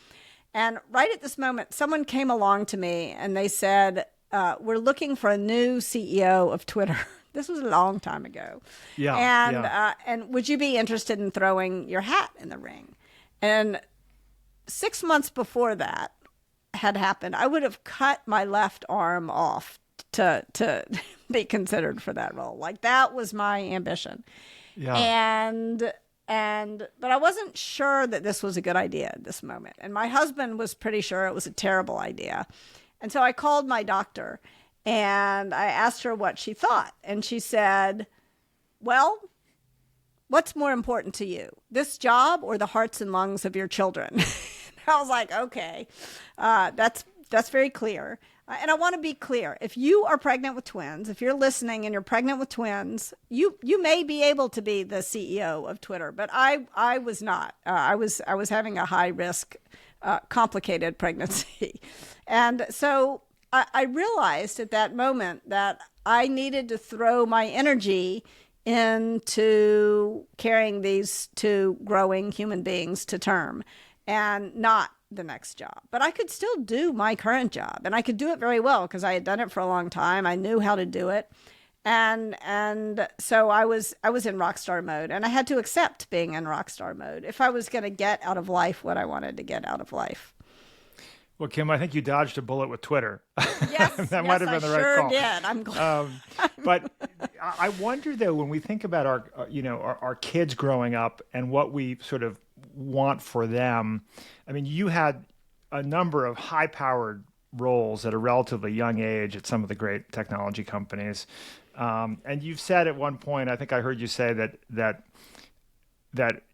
And right at this moment, someone came along to me and they said, "We're looking for a new CEO of Twitter." This was a long time ago, Yeah, and yeah. would you be interested in throwing your hat in the ring? And 6 months before that had happened, I would have cut my left arm off to be considered for that role. Like that was my ambition. Yeah. And but I wasn't sure that this was a good idea at this moment. And my husband was pretty sure it was a terrible idea. And so I called my doctor and I asked her what she thought. And she said, "Well, what's more important to you, this job or the hearts and lungs of your children?" I was like, okay, that's very clear. And I want to be clear. If you are pregnant with twins, if you're listening and you're pregnant with twins, you may be able to be the CEO of Twitter, but I was not. I was having a high risk, complicated pregnancy, and so I realized at that moment that I needed to throw my energy into carrying these two growing human beings to term, and not the next job. But I could still do my current job, and I could do it very well because I had done it for a long time. I knew how to do it. And so I was in rock star mode, and I had to accept being in rock star mode if I was going to get out of life what I wanted to get out of life. Well, Kim, I think you dodged a bullet with Twitter. Yes, That might have been the right sure call. did. I'm glad. But I wonder, though, when we think about our kids growing up and what we sort of want for them. I mean, you had a number of high-powered roles at a relatively young age at some of the great technology companies, and you've said at one point, I think I heard you say that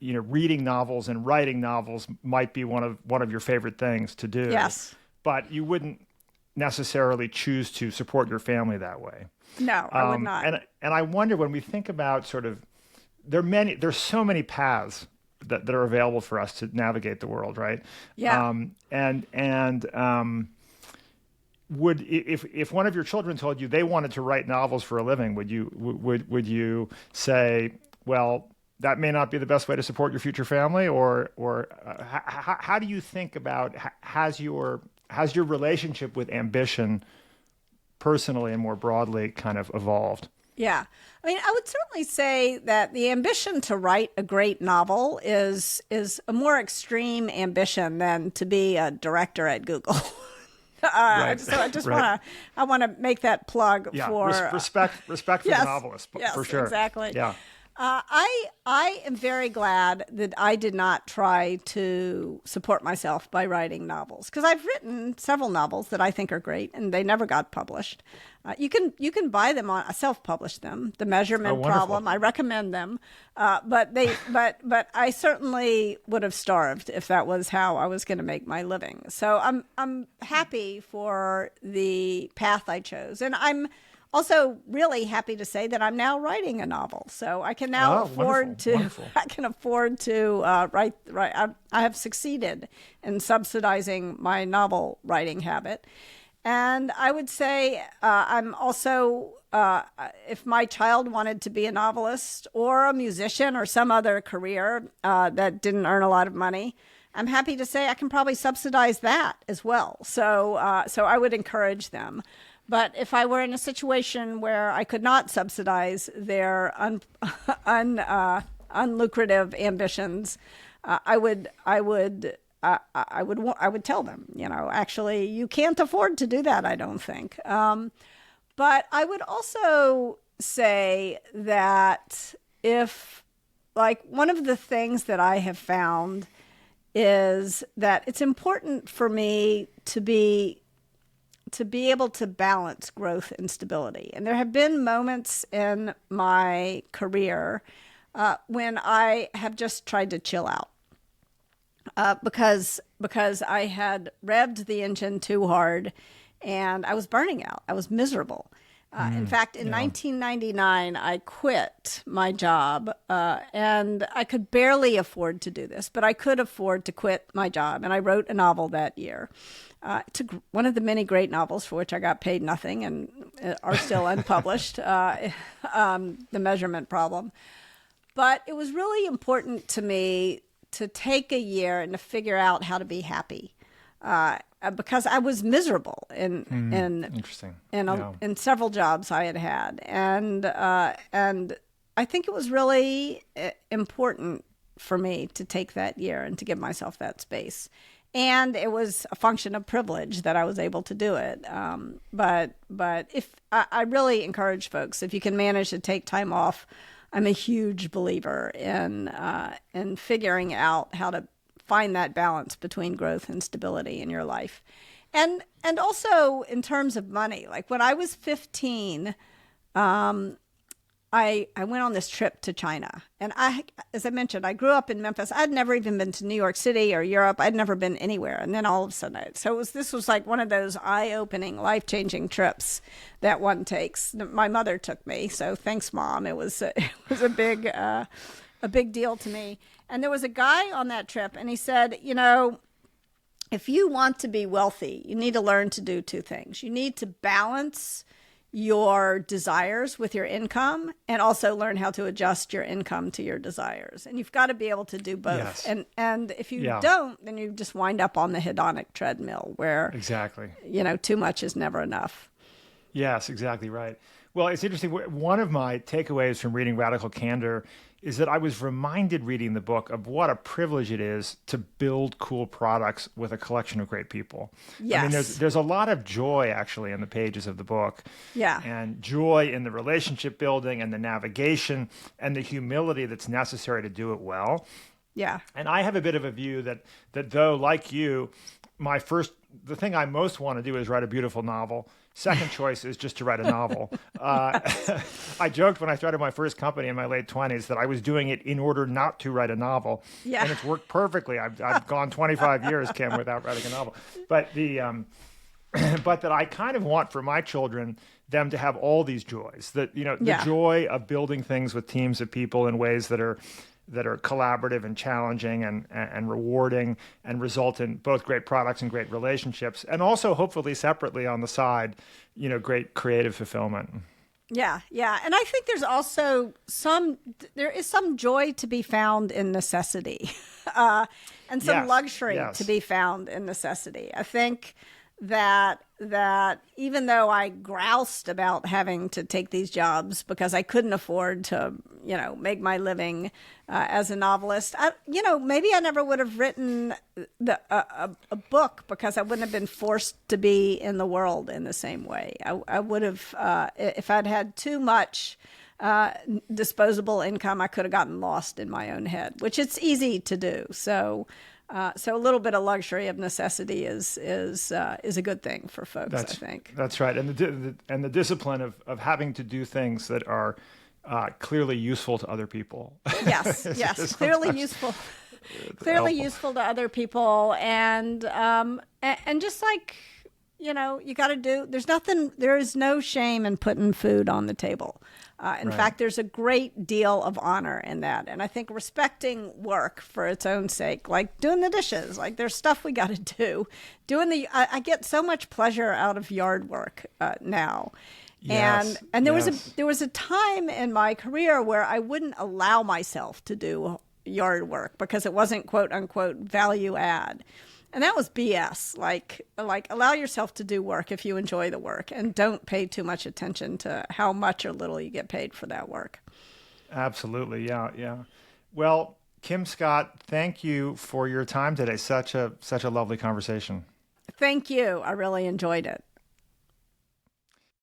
reading novels and writing novels might be one of your favorite things to do. Yes. But you wouldn't necessarily choose to support your family that way. No, I would not. And I wonder, when we think about sort of, there's so many paths that are available for us to navigate the world, right? Yeah. Would, if one of your children told you they wanted to write novels for a living, would you say, well, that may not be the best way to support your future family, or how do you think about, has your relationship with ambition personally and more broadly kind of evolved? Yeah. I mean, I would certainly say that the ambition to write a great novel is a more extreme ambition than to be a director at Google. Right. So I just Right. want to make that plug for respect for yes, the novelist, yes, for sure. Exactly. Yeah. I am very glad that I did not try to support myself by writing novels, because I've written several novels that I think are great and they never got published. You can buy them on, self-publish them. The Measurement Problem, I recommend them. But I certainly would have starved if that was how I was going to make my living. So I'm happy for the path I chose, and I'm also really happy to say that I'm now writing a novel, so I can now afford to. Wonderful. I can afford to write. I have succeeded in subsidizing my novel writing habit, and I would say I'm also. If my child wanted to be a novelist or a musician or some other career that didn't earn a lot of money, I'm happy to say I can probably subsidize that as well. So I would encourage them. But if I were in a situation where I could not subsidize their unlucrative ambitions, I would tell them, actually, you can't afford to do that, I don't think. But I would also say that one of the things that I have found is that it's important for me to be able to balance growth and stability. And there have been moments in my career when I have just tried to chill out because I had revved the engine too hard and I was burning out. I was miserable. In fact, in 1999, I quit my job, and I could barely afford to do this, but I could afford to quit my job. And I wrote a novel that year. It's one of the many great novels for which I got paid nothing and are still unpublished, The Measurement Problem. But it was really important to me to take a year and to figure out how to be happy. Because I was miserable Interesting. in several jobs I had had, and I think it was really important for me to take that year and to give myself that space. And it was a function of privilege that I was able to do it. But if I really encourage folks, if you can manage to take time off, I'm a huge believer in figuring out how to find that balance between growth and stability in your life. And also in terms of money, like when I was 15, I went on this trip to China. And as I mentioned, I grew up in Memphis. I'd never even been to New York City or Europe. I'd never been anywhere. And then all of a sudden, this was like one of those eye-opening, life-changing trips that one takes. My mother took me, so thanks, Mom. It was a big deal to me. And there was a guy on that trip, and he said, if you want to be wealthy, you need to learn to do two things. You need to balance your desires with your income and also learn how to adjust your income to your desires. And you've got to be able to do both. Yes. And if you don't, then you just wind up on the hedonic treadmill where, exactly, too much is never enough. Yes, exactly right. Well, it's interesting. One of my takeaways from reading Radical Candor is that I was reminded reading the book of what a privilege it is to build cool products with a collection of great people. Yes. I mean, there's a lot of joy actually in the pages of the book. Yeah. And joy in the relationship building and the navigation and the humility that's necessary to do it well. Yeah. And I have a bit of a view that though, like you, the thing I most want to do is write a beautiful novel. Second choice is just to write a novel. I joked when I started my first company in my late 20s that I was doing it in order not to write a novel. Yeah. And it's worked perfectly. I've gone 25 years, Kim, without writing a novel. But but that I kind of want for my children them to have all these joys. That the joy of building things with teams of people in ways that are collaborative and challenging and rewarding and result in both great products and great relationships, and also hopefully separately on the side, great creative fulfillment. Yeah, yeah. And I think there's also there is some joy to be found in necessity and some luxury to be found in necessity. I think that even though I groused about having to take these jobs because I couldn't afford to, make my living as a novelist, maybe I never would have written a book because I wouldn't have been forced to be in the world in the same way. I would have, if I'd had too much disposable income, I could have gotten lost in my own head, which it's easy to do. So a little bit of luxury of necessity is a good thing for folks, I think. That's right, and the discipline of having to do things that are clearly useful to other people. Yes, yes, clearly useful to other people, and just like you got to do. There is no shame in putting food on the table. In fact, there's a great deal of honor in that. And I think respecting work for its own sake, like doing the dishes, like there's stuff we got to do. I get so much pleasure out of yard work now. Yes, and there was a time in my career where I wouldn't allow myself to do yard work because it wasn't quote unquote value add. And that was BS. Like allow yourself to do work if you enjoy the work, and don't pay too much attention to how much or little you get paid for that work. Absolutely. Yeah. Well, Kim Scott, thank you for your time today. Such a lovely conversation. Thank you. I really enjoyed it.